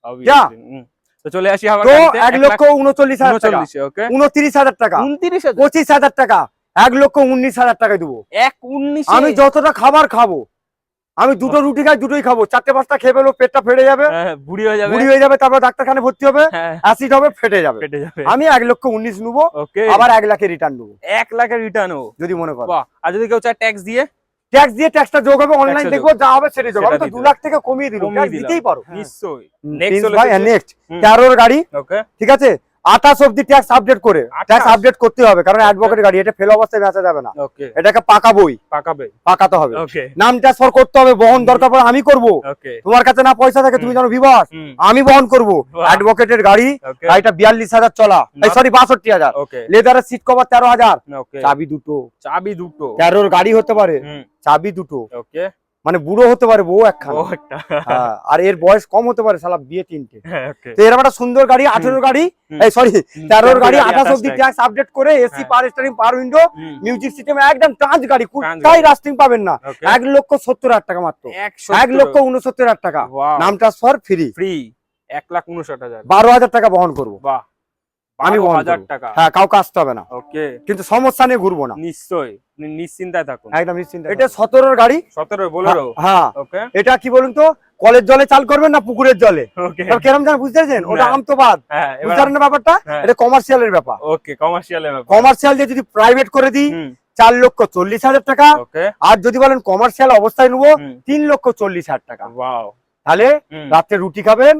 obviously। তো চলে আসি আবার তো গাড়িতে। 1,39,000 টাকা, 39, ওকে। 29,000 টাকা, 29,000? 25,000 টাকা, 1,19,000 টাকায় দেবো। 1,19 আমি যতটা খাবার খাবো, আমি দুটো রুটি খাই, দুটোই খাবো, 4-5টা খেয়ে ফেলবো, পেটটা ফেটে যাবে, হ্যাঁ, বুড়ি হয়ে যাবে। বুড়ি হয়ে যাবে, তারপর ডাক্তারখানে ভর্তি হবে, হ্যাঁ, অ্যাসিড হবে, ফেটে যাবে। পেটে যাবে। আমি 1,19,000 নেবো, ওকে। আবার 1 লাখে রিটার্ন দেবো 1 লাখের রিটার্নও? যদি মনে করো। বাহ। আর যদি কেউ চায় ট্যাক্স দিয়ে? ট্যাক্স দিয়ে, ট্যাক্সটা যোগ হবে, অনলাইন ট্যাক্সটা দেখবো, যা হবে সেটাই যোগ হবে। আমি তো সেটা 2 দিতে লাখ থেকে কমিয়ে দিলাম, কমিয়ে ট্যাক্স দিলাম। দিতেই পারো। নিশ্চয়ই। প্রিন্স চলে ভাই, এসেছে। নেক্সট হুম। 13 গাড়ি, ওকে। ঠিক আছে। 28 অব্দি ট্যাক্স আপডেট করে, 28? ট্যাক্স আপডেট করতে হবে, কারণ অ্যাডভোকেট গাড়ি, এটা ফেল অবস্থায় বেচা যাবে না, ওকে। এটাকে পাকা বই পাকাবে। পাকাতে হবে। ওকে। নাম ট্রান্সফার করতে হবে, বহন দরকার পড়ে আমি করব। ওকে। তোমার কাছে না পয়সা থাকে, তুমি জানো বিবাস, হুম। আমি বহন করব। বাহ। অ্যাডভোকেটের গাড়ি, ওকে। গাড়িটা 42,000 চলা, না। সরি 62,000, ওকে। লেদারের সিট কভার 13,000, ওকে। চাবি দুটো, চাবি দুটো। 13 গাড়ি হতে পারে, হুম। চাবি দুটো, ওকে। মানে বুড়ো হতে পারে বউ একখানা। ও একটা। হ্যাঁ, আর এর বয়স কম হতে পারে, শালা বিয়ে 3টে। হ্যাঁ, ওকে। তো এরকম একটা সুন্দর গাড়ি, 18 গাড়ি, হুম। এই সরি 13 গাড়ি, 28 28 অব্দি ট্যাক্স আপডেট করে, এসি হ্যাঁ। পাওয়ার স্টিয়ারিং, পাওয়ার উইন্ডো, হুম। মিউজিক সিস্টেম, একদম টাচ গাড়ি, টাচ কোথায় গাড়ি। রাস্টিং পাবেন না। ওকে। 1,70,000 টাকা মাত্র, 1,69,000 টাকা, Wow. নাম ট্রান্সফার ফ্রি, ফ্রি। 1,59,000। 12,000 টাকা বহন করবো, বাহ। আমি বহন 12,000 করবো। টাকা। হ্যাঁ, কাউকে আসতে হবে না, ওকে। কিন্তু সমস্যা নিয়ে ঘুরবো না, নিশ্চয়ই। নিশ্চিন্তায় থাকুন। একদম নিশ্চিন্তে। এটা 17 গাড়ি, 17 বোলেরো। হ্যাঁ। ওকে। এটা কি বলুন তো, কলের জলে চাল করবেন না পুকুরের জলে, ওকে। কেরম জান বুঝতে পারছেন? ওটা না। আমতোবাদ, হ্যাঁ, এবার বুঝতে পারেন না ব্যাপারটা? হ্যাঁ। এটা কমার্শিয়ালের ব্যাপার। ওকে, কমার্শিয়ালের ব্যাপার। কমার্শিয়াল দিয়ে যদি প্রাইভেট করে দিই, হুম। 4,40,000 টাকা, ওকে। আর যদি বলেন কমার্শিয়াল অবস্থায় নেবো, হুম। 3,40,000 টাকা। ওয়াও। তাহলে হুম। রাত্রে রুটি খাবেন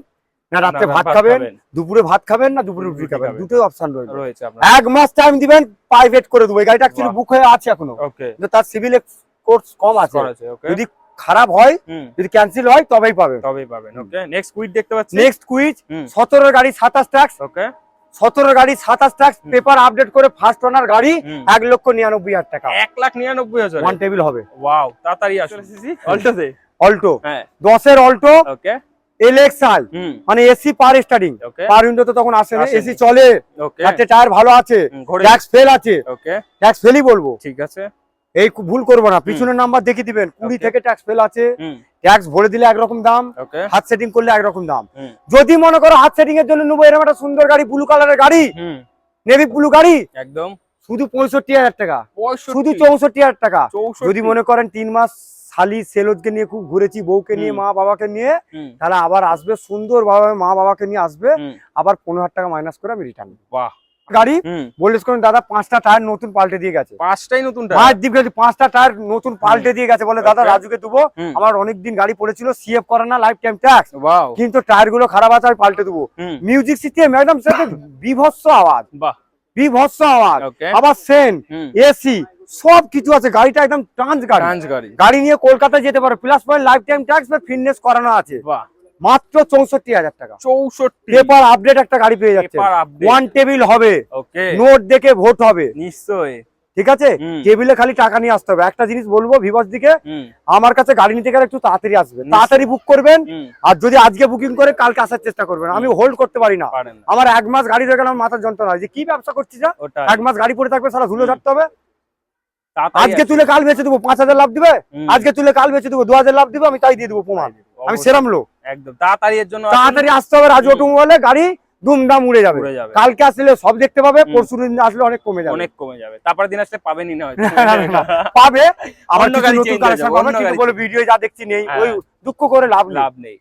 না রাত্রে না, ভাত ভাত খাবেন, খাবেন। দুপুরে ভাত খাবেন না দুপুরে রুটি রুটি খাবেন, খাবেন। দুটোই অপশন রয়েছে। রয়েছে আপনার। 1 মাস টাইম দিবেন, প্রাইভেট করে দেবো। এই গাড়িটা অ্যাকচুয়ালি বাহ। বুক হয়ে আছে এখনো, ওকে। কিন্তু তার সিভিল কোর্স কম আছে, করেছে। ওকে। যদি খারাপ হয়, হুম। যদি ক্যান্সেল হয় তবেই পাবেন। তবেই পাবেন। ওকে। নেক্সট কুইট দেখতে পাচ্ছি। নেক্সট কুইজ, হুম। 17 গাড়ি 27 ট্যাক্স, ওকে। 17 গাড়ি 27 ট্যাক্স, পেপার আপডেট করে ফার্স্ট ওনার গাড়ি, হুম। 1,99,000 টাকা, 1,99,000। ওয়ান টেবিল হবে। ওয়াও, তাড়াতাড়ি আসুন। অল্টোতে। অল্টো, হ্যাঁ। 10-এর অল্টো, ওকে। LXI, হুম। মানে এসি পার স্টার্টিং, ওকে। পার উইন্ডো তো তখন আসে না, আসেনি। এসি চলে, ওকে। চারটে টায়ার ভালো আছে, ঘোরে। ট্যাক্স ফেল আছে, ওকে। ট্যাক্স ফেলই বলবো, ঠিক আছে। এই ভুল করবো না, পিছনের নাম্বার দেখিয়ে দিবেন, 20 Okay. থেকে ট্যাক্স ফেল আছে, হুম। ট্যাক্স ভরে দিলে একরকম দাম, ওকে। হাত সেটিং করলে একরকম দাম। হুম। যদি মনে করো হাত সেটিং এর জন্য নেবো, এরকম একটা সুন্দর গাড়ি, ব্লু কালারের গাড়ি, হুম। নেভি ব্লু গাড়ি, একদম। শুধু 65,000 টাকা, 65? শুধু 64,000 টাকা। 64? যদি মনে করেন 3 মাস শালি সেলজকে নিয়ে খুব ঘুরেছি, বউকে নিয়ে, হুম। মা বাবাকে নিয়ে, হুম। তাহলে আবার আসবে সুন্দর ভাবে, মা বাবাকে নিয়ে আসবে, হুম। আবার 15,000 টাকা মাইনাস করে আমি রিটার্ন। বাহ। গাড়ি হুম বলিস কোন দাদা 5টা টায়ার নতুন পাল্টে দিয়ে গেছে, 5টাই নতুন 5টা টায়ার নতুন পাল্টে দিয়ে গেছে, বলে দাদা Okay. রাজুকে দেবো, হুম। আমার অনেকদিন গাড়ি পড়েছিল, সিএফ করা না লাইফ টাইম ট্যাক্স, ওয়াও কিন্তু টায়ার গুলো খারাপ আছে আমি পাল্টে দেবো। হুম মিউজিক সিস্টেম একদম সাথে বিভৎস আওয়াজ, বাহ বিভৎস আওয়াজ, ওকে আবার সেন হুম এসি সব কিছু আছে, গাড়িটা একদম টাঞ্চ গাড়ি, ট্রান্স গাড়ি গাড়ি নিয়ে কলকাতা যেতে পারো, plus point life time tax বা ফিটনেস করানো আছে, বাহ মাত্র 64,000 টাকা। 64 পেপার আপডেট একটা গাড়ি পেয়ে যাচ্ছে, পেপার আপডেট ওয়ান টেবিল হবে, ওকে নোট দেখে ভোট হবে, নিশ্চয়ই ঠিক আছে, হুম। টেবিলে খালি টাকা নিয়ে আসতে হবে। একটা জিনিস বলবো ভিভাস দিকে, হুম আমার কাছে গাড়ি নিতে গেলে একটু তাড়াতাড়ি আসবে, তাড়াতাড়ি বুক করবেন, হুম আর যদি আজকে বুকিং করে কালকে আসার চেষ্টা করবেন, আমি হোল্ড করতে পারি না, পারেন না আমার 1 মাস গাড়ি রয়ে গেল, আমার মাথার যন্ত্রণা হয় যে কি ব্যবসা করছিস যা, ওটা 1 মাস গাড়ি পড়ে থাকবে, সারা ধুলো ঝাড়তে হবে, তাড়াতাড়ি আজকে আসে। তুলে কাল বেচে দেবো, 5,000 লাভ দিবে, হুম। আজকে তুলে কাল বেচে দেবো, 2,000 লাভ দিবে, আমি তাই দিয়ে দেবো প্রমাণ, আমি অবশ্যই, সেরাম লোক। একদম তাড়াতাড়ি এর জন্য তাড়াতাড়ি আসতে হবে, রাজু অটোমোবাইলে গাড়ি দুমদাম উড়ে যাবে, ঘুরে যাবে কালকে আসলে সব দেখতে পাবে, হুম। পরশু দিন আসলে অনেক কমে যাবে, অনেক কমে যাবে, তারপর দিন আসলে পাবেনই না হয়তো না, পাবে আবার অন্য কিছু গাড়ি নতুন change হয়ে কালেকশন যাবে, পাবে, অন্য কিন্তু গাড়ি বলে ভিডিও যা দেখছি নেই, হ্যাঁ। ওই দুঃখ করে লাভ নেই, লাভ নেই।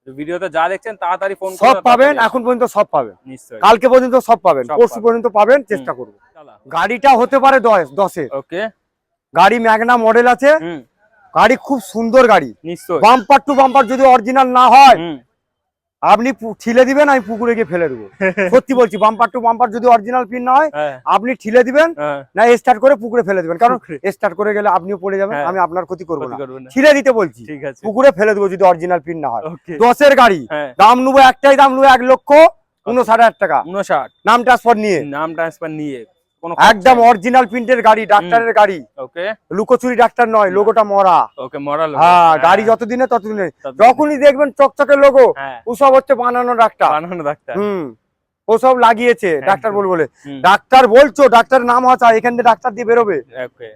ভিডিওতে যা দেখছেন তাড়াতাড়ি ফোন সব পাবেন, এখন পর্যন্ত সব পাবেন, নিশ্চয়ই কালকে পর্যন্ত সব পাবেন, সব পরশু পাবেন। পর্যন্ত পাবেন, চেষ্টা করবো। চালা গাড়িটা হতে পারে 10-এর, ওকে গাড়ি ম্যাগনা মডেল আছে, হুম গাড়ি খুব সুন্দর গাড়ি, নিশ্চয়ই বাম্পার টু বাম্পার যদি অরিজিনাল না হয় হুম আপনি ঠিলে দিবেন, আমি পুকুরে গিয়ে ফেলে দেবো, সত্যি বলছি, বাম্পার টু বাম্পার যদি অরিজিনাল পিন না হয় হ্যাঁ আপনি ঠিলে দিবেন, হ্যাঁ না স্টার্ট করে পুকুরে ফেলে দিবেন, কারণ পুকুরে। স্টার্ট করে গেলে আপনিও পড়ে যাবেন, হ্যাঁ। আমি আপনার ক্ষতি করবো ক্ষতি না, করবেন না। ঠিলে দিতে বলছি, ঠিক আছে পুকুরে ফেলে দেবো যদি অরিজিনাল পিন না হয়। ওকে 10-এর গাড়ি, হ্যাঁ দাম নেবো একটাই, দাম নেবো 1,59,000 টাকা, 59 নাম ট্রান্সফার নিয়ে, নাম ট্রান্সফার নিয়ে কোনো একদম অরিজিনাল প্রিন্টের গাড়ি, ডাক্তারের গাড়ি, ওকে লুকোচুরি ডাক্তার নয়, লোগোটা মরা, ওকে মরাল হ্যাঁ গাড়ি যতদিনে ততদিনে, যখনই দেখবেন চকচকে লোগো, হ্যাঁ ওসব হচ্ছে বানানো ডাক্তার, বানানো ডাক্তার ওসব লাগিয়েছে ডাক্তার একদম। বলে, হুম, ডাক্তার বলছো, ডাক্তারের নাম আছে, এখান থেকে ডাক্তার দিয়ে বেরোবে, ওকে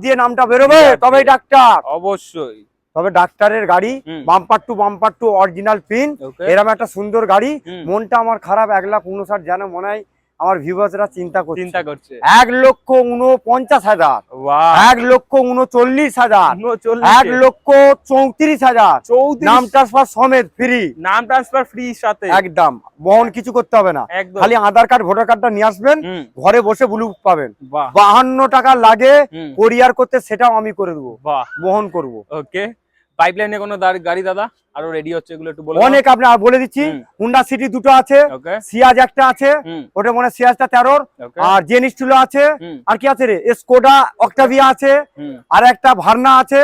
দিয়ে নামটা বেরোবে, DR তবেই দিয়ে। ডাক্তার, অবশ্যই তবে ডাক্তারের গাড়ি, হুম, বাম্পার টু অরিজিনাল পিন, ওকে এরকম একটা সুন্দর গাড়ি, হুম, মনটা আমার খারাপ, 1,59,000 যেন মনে হয় আমার ভিউয়ার্সরা চিন্তা করছে, চিন্তা করছে 1,49,000, বাহ 1,39,000, 1,34,000, 34 নাম ট্রান্সফার সমেত ফ্রি, নাম ট্রান্সফার ফ্রি সাথে একদম বহন কিছু করতে হবে না, একদম খালি আধার কার্ড ভোটার কার্ডটা নিয়ে আসবেন, হুম, ঘরে বসে ব্লু পাবেন, বাহ 52 টাকা লাগে হুম, কোরিয়ার করতে, সেটাও আমি করে দেবো, বাহ বহন করব। ওকে পাইপলাইনে কোনো গাড়ি দাদা আরো রেডি হচ্ছে, এগুলো একটু বলে অনেক আপনি বলে দিচ্ছি, হুম। হুন্ডা সিটি দুটো আছে, ওকে সিয়াজ একটা আছে, হুম ওটা মনে হয় সিয়াজটা 13, ওকে আর জেনিস টুলো আছে, হুম আর কি আছে রে, স্কোডা অক্টাভিয়া আছে, হুম আর একটা ভার্না আছে,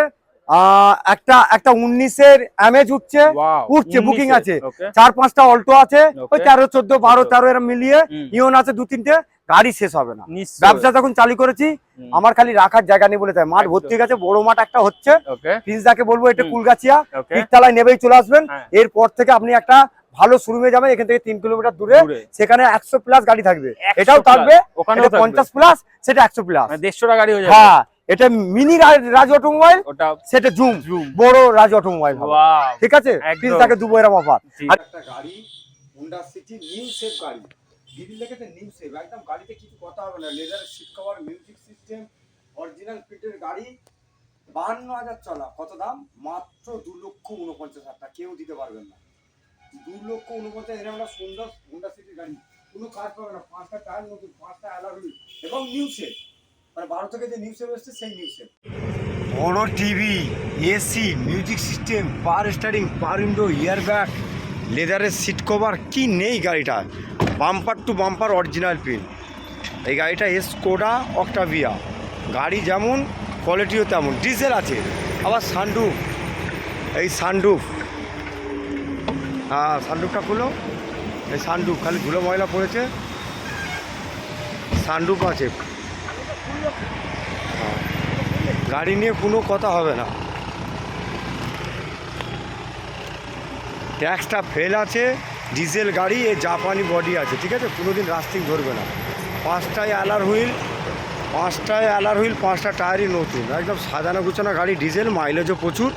একটা 19-এর অ্যামেজ উঠছে, ওয়াও উঠছে, বুকিং আছে, ওকে 4-5টা অল্টো আছে, ওই Okay. 13, 14, 12, 13 এর মিলিয়ে হুম, ইওন আছে 2-3টে, গাড়ি শেষ হবে না। নিশ্চয়ই ব্যবসা যখন চালু করেছি হুম, আমার খালি রাখার জায়গা নেই বলে তাই, মাঠ একদম। ভর্তি হয়ে গেছে, বড় মাঠ একটা হচ্ছে, ওকে প্রিন্সদাকে বলবো এটা হুম। কুলগাছিয়া, ওকে পিকতলায় নেবেই চলে আসবেন, হ্যাঁ। এরপর থেকে আপনি একটা ভালো শোরুমে যাবেন, এখান থেকে 3 কিলোমিটার দূরে, দূরে। সেখানে 100 প্লাস গাড়ি থাকবে, 100 এটাও থাকবে, ওখানেও এটা থাকবে 50 প্লাস, সেটা 100 প্লাস, মানে 150 গাড়ি হয়ে যাবে হ্যাঁ, এটা মিনি রাজ অটোমোবাইল, ওটা সেটা জুম, জুম বড় রাজ অটোমোবাইল হবে, ওয়াও ঠিক আছে, একদম। প্রিন্সদাকে দুবো এরকম অফার। জি। আর একটা গাড়ি হোন্ডা সিটি নিউ শেপ গাড়ি, দিদি লেগেছে নিউ শেপ, একদম গাড়িতে কিছু কথা হবে না, লেদারের seat cover, music system, original ফিটের গাড়ি, 52,000 চলা, কত দাম, মাত্র 2,49,000 টাকা, কেউ দিতে পারবেন না, 2,49,000, এরকম একটা সুন্দর হোন্ডা সিটি গাড়ি, কোনো কাজ পাবে না, 5টা টায়ার নতুন, 5টা অ্যালয় এবং নিউ শেপ, মানে 12 থেকে যে নিউ শেপ এসছে সেই নিউ শেপ, বড় টিভি, এসি, মিউজিক সিস্টেম, পাওয়ার স্টারিং, পাওয়ার উইন্ডো, এয়ারব্যাগ, লেদারের সিট কভার, কি নেই গাড়িটা, bumper to bumper original pin, এই গাড়িটা স্কোডা অক্টাভিয়া, গাড়ি যেমন কোয়ালিটিও তেমন, ডিজেল আছে, আবার সানরুফ, এই সানরুফ, হ্যাঁ সানরুফটা খুলো, এই সানরুফ, খালি ধুলো ময়লা পড়েছে, সানরুফ আছে, হ্যাঁ, গাড়ি নিয়ে কোনো কথা হবে না, ট্যাক্সটা ফেল আছে, ডিজেল গাড়ি, এ জাপানি বডি আছে, ঠিক আছে, কোনোদিন রাস্টিং ধরবে না, 5টায় অ্যালার হুইল, 5টা টায়ারই নতুন, একদম সাজানো গুছানো গাড়ি, ডিজেল, মাইলেজও প্রচুর,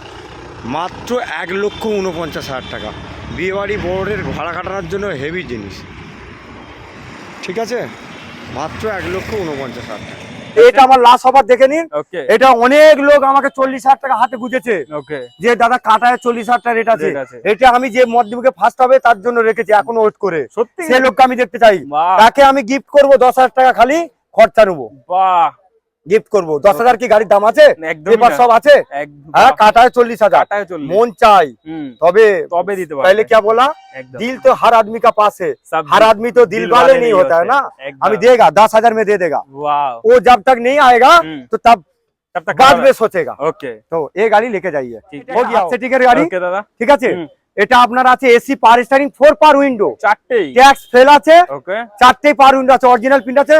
মাত্র 1,49,000 টাকা, বিয়েবাড়ি বোর্ডের ভাড়া কাটানোর জন্য হেভি জিনিস, ঠিক আছে, মাত্র 1,49,000 টাকা। তো এটা আমার লাস্ট অফার দেখে নিন। ওকে এটা অনেক লোক আমাকে 40,000 টাকা হাতে গুঁজেছে ওকে যে দাদা কাটায় 40,000 টাকা রেট আছে। এটা আমি যে মধ্যমুখে ফার্স্ট হবে তার জন্য রেখেছি, এখনো ওয়েট করে। সত্যি সেই লোককে আমি দেখতে চাই, বাহ তাকে আমি গিফট করবো 10,000 টাকা খালি খরচা নেবো, বাহ গিফট করবো। 10,000 কি গাড়ির দাম আছে? একদম পেপার সব আছে। একদম হ্যাঁ কাটায় 40,000 কাটায় 40 মন চাই তবে তবে দিতে পারবে। पहले क्या बोला, একদম दिल तो हर आदमी का पास है, सब हर आदमी तो दिल वाले नहीं होता है ना। एकदम। अभी देगा 10,000 में दे देगा, वाह वो जब तक नहीं आएगा तो तब तब तक बाद में सोचेगा। ओके तो ये गाड़ी लेके जाइए, ठीक हो गया सेटिंगের গাড়ি। ওকে দাদা ঠিক আছে, এটা আপনার আছে AC power steering 4 power window, চারটেই ট্যাক্স ফেল আছে, ওকে 4টে পাওয়ার উইন্ডো আছে, অরিজিনাল প্রিন্ট আছে।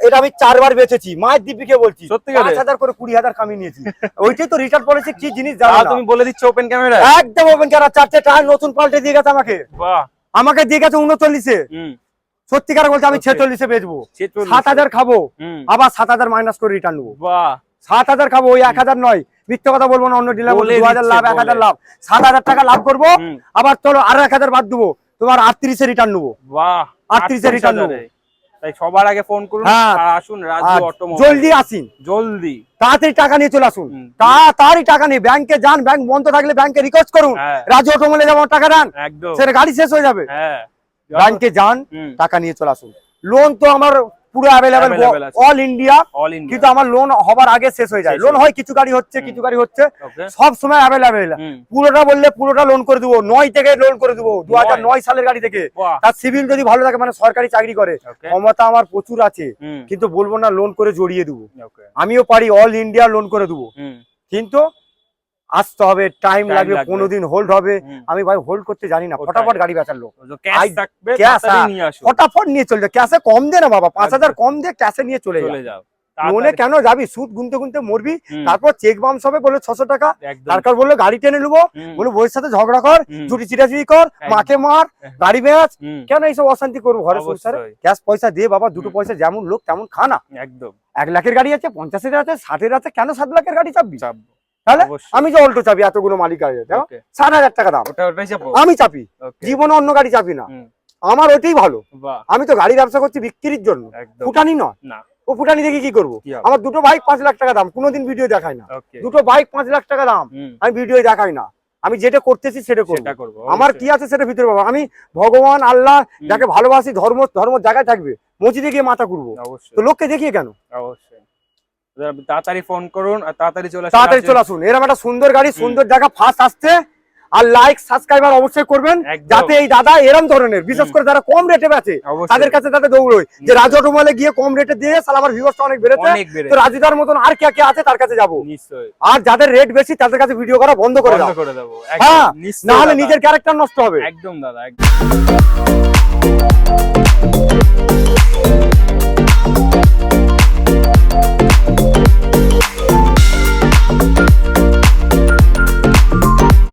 এটা আমি 4 বার বেচেছি, মায়ের দিব্যিকে বলছি। সত্যিকারে? 5,000 করে 20,000 কামিয়ে নিয়েছি। ওইটাই তো রিটার্ন পলিসি কি জিনিস জানো তাও না। তুমি বলে দিচ্ছ ওপেন ক্যামেরা একদম ওপেন করা, 4টে টায়ার নতুন পাল্টে দিয়ে গেছে আমাকে। বাহ আমাকে দিয়ে গেছে 39-এ। সত্যিকার বলতে আমি 46-এ বেচবো, 7,000 খাবো, আবার 7,000 মাইনাস করে রিটার্ন নেবো। বাহ 7,000 খাবো, ওই 1,000 নয়, মিথ্যে কথা বলবো না। অন্য ডিলার বলে 2,000 লাভ, দিচ্ছে, 1,000 লাভ, 7,000 টাকা লাভ করবো। আবার চলো আরো 1,000 বাদ দেবো, তোমার 38-এ রিটার্ন নেবো। বাহ 38-এ রিটার্ন নেবো। তাই সবার আগে ফোন করুন হ্যাঁ। আর আসুন রাজু অটোমোবাইল, জলদি আসিন, জলদি তাড়াতাড়ি টাকা নিয়ে চলে আসুন, তাড়াতাড়ি টাকা নিয়ে ব্যাংকে যান, ব্যাংক বন্ধ থাকলে ব্যাংকে রিকোয়েস্ট করুন হ্যাঁ। রাজু অটোমোবাইলে যাবো, টাকা দেন, একদম সেটা গাড়ি শেষ হয়ে যাবে। হ্যাঁ ব্যাংকে যান, টাকা নিয়ে চলে আসুন। লোন তো আমার পুরো অ্যাভেলেবেল Available আছে। অল ইন্ডিয়া, অল ইন্ডিয়া কিন্তু আমার লোন হবার আগে শেষ হয়ে যায়। শেষ লোন হয়ে হয় কিছু গাড়ি হচ্ছে, কিছু গাড়ি হচ্ছে, ওকে সব সময় অ্যাভেলেবেল। পুরোটা বললে পুরোটা লোন করে দেবো, 9 থেকে লোন করে দেবো, 2009 সালের গাড়ি থেকে। বাহ তার সিভিল যদি ভালো থাকে, মানে সরকারি চাকরি করে, ওকে ক্ষমতা আমার প্রচুর আছে, কিন্তু বলবো না লোন করে জড়িয়ে দেবো। ওকে আমিও পারি অল ইন্ডিয়া লোন করে দেবো, কিন্তু আসতে হবে, টাইম লাগবে, লাগবে। 15 দিন হোল্ড হবে। আমি ভাই হোল্ড করতে জানি না, ওটাই। ফটাফট গাড়ি বেচার লোক, ক্যাশ থাকবে ক্যাশ, তাড়াতাড়ি নিয়ে আসুন ফটাফট নিয়ে চলে যায়। ক্যাশে কম দে না বাবা, 5,000 কম দিয়ে ক্যাশে নিয়ে চলে চলে যায়। যাও লোনে কেন যাবি, সুদ গুনতে গুনতে মরবি। তারপর চেক বাউন্স হবে, বলে 600 টাকা, একদম তারপর বললো গাড়ি টেনে নেবো, বলে বইয়ের সাথে ঝগড়া কর, চুরি চিটাচুরি কর, মাকে মার, গাড়ি বেচ, কেন এইসব অশান্তি করবো ঘরে সংসারে? অবশ্যই। ক্যাশ পয়সা দিয়ে বাবা, দুটো পয়সা যেমন লোক তেমন খানা। একদম 1 লাখের গাড়ি আছে, 50-এর আছে, 60-এর আছে, কেন 7 লাখের গাড়ি চাপবি? চাপবো তাহলে অবশ্যই। আমি যে অল্টো চাপি, এতগুলো মালিক আছে, দেখো ওকে 60,000 টাকা দাম, ওটাই চাপো আমি চাপি, ওকে জীবনে অন্য গাড়ি চাপি না। হুম। আমার ওইটাই ভালো। বাহ আমি তো গাড়ি ব্যবসা করছি বিক্রির জন্য, একদম ফুটানি নয়। না ও ফুটানি দেখি কি করবো? কি হবে? আমার দুটো বাইক 5 লাখ টাকা দাম, কোনোদিন ভিডিও দেখাই না। ওকে দুটো বাইক 5 লাখ টাকা দাম, আমি ভিডিও দেখাই না। আমি যেটা করতেছি সেটা করবো। সেটা করবো আমার কি আছে সেটা ভিতরে বাবা, আমি ভগবান আল্লাহ যাকে ভালোবাসি, ধর্ম ধর্ম জায়গায় থাকবে, মসজিদে গিয়ে মাথা ঘুরবো, অবশ্যই তো লোককে দেখিয়ে কেন? অবশ্যই তাড়াতাড়ি ফোন করুন আর তাড়াতাড়ি চলে আসুন তাড়াতাড়ি চলে আসুন। এরকম একটা সুন্দর গাড়ি, সুন্দর জায়গা ফার্স্ট আসছে। আর লাইক সাবস্ক্রাইবার অবশ্যই করবেন, একদম। যাতে এই দাদা এরম ধরনের, বিশেষ করে যারা কম রেটে বেচে, অবশ্যই। তাদের কাছে তাদের দৌড়ই যে রাজু অটোমোবাইলে গিয়ে কম রেটে দিয়ে সালা আমার ভিউয়ার্সটা অনেক বেড়েছে, অনেক বেড়েছে। তো রাজুদার মতন আর কে কে আছে তার কাছে যাবো। নিশ্চয়ই আর যাদের রেট বেশি তাদের কাছে ভিডিও করা বন্ধ করে বন্ধ দাও। করে দেবো হ্যাঁ, একদম নিশ্চয়ই না হলে দাদা। নিজের ক্যারেক্টার নষ্ট হবে। একদম দাদা একদম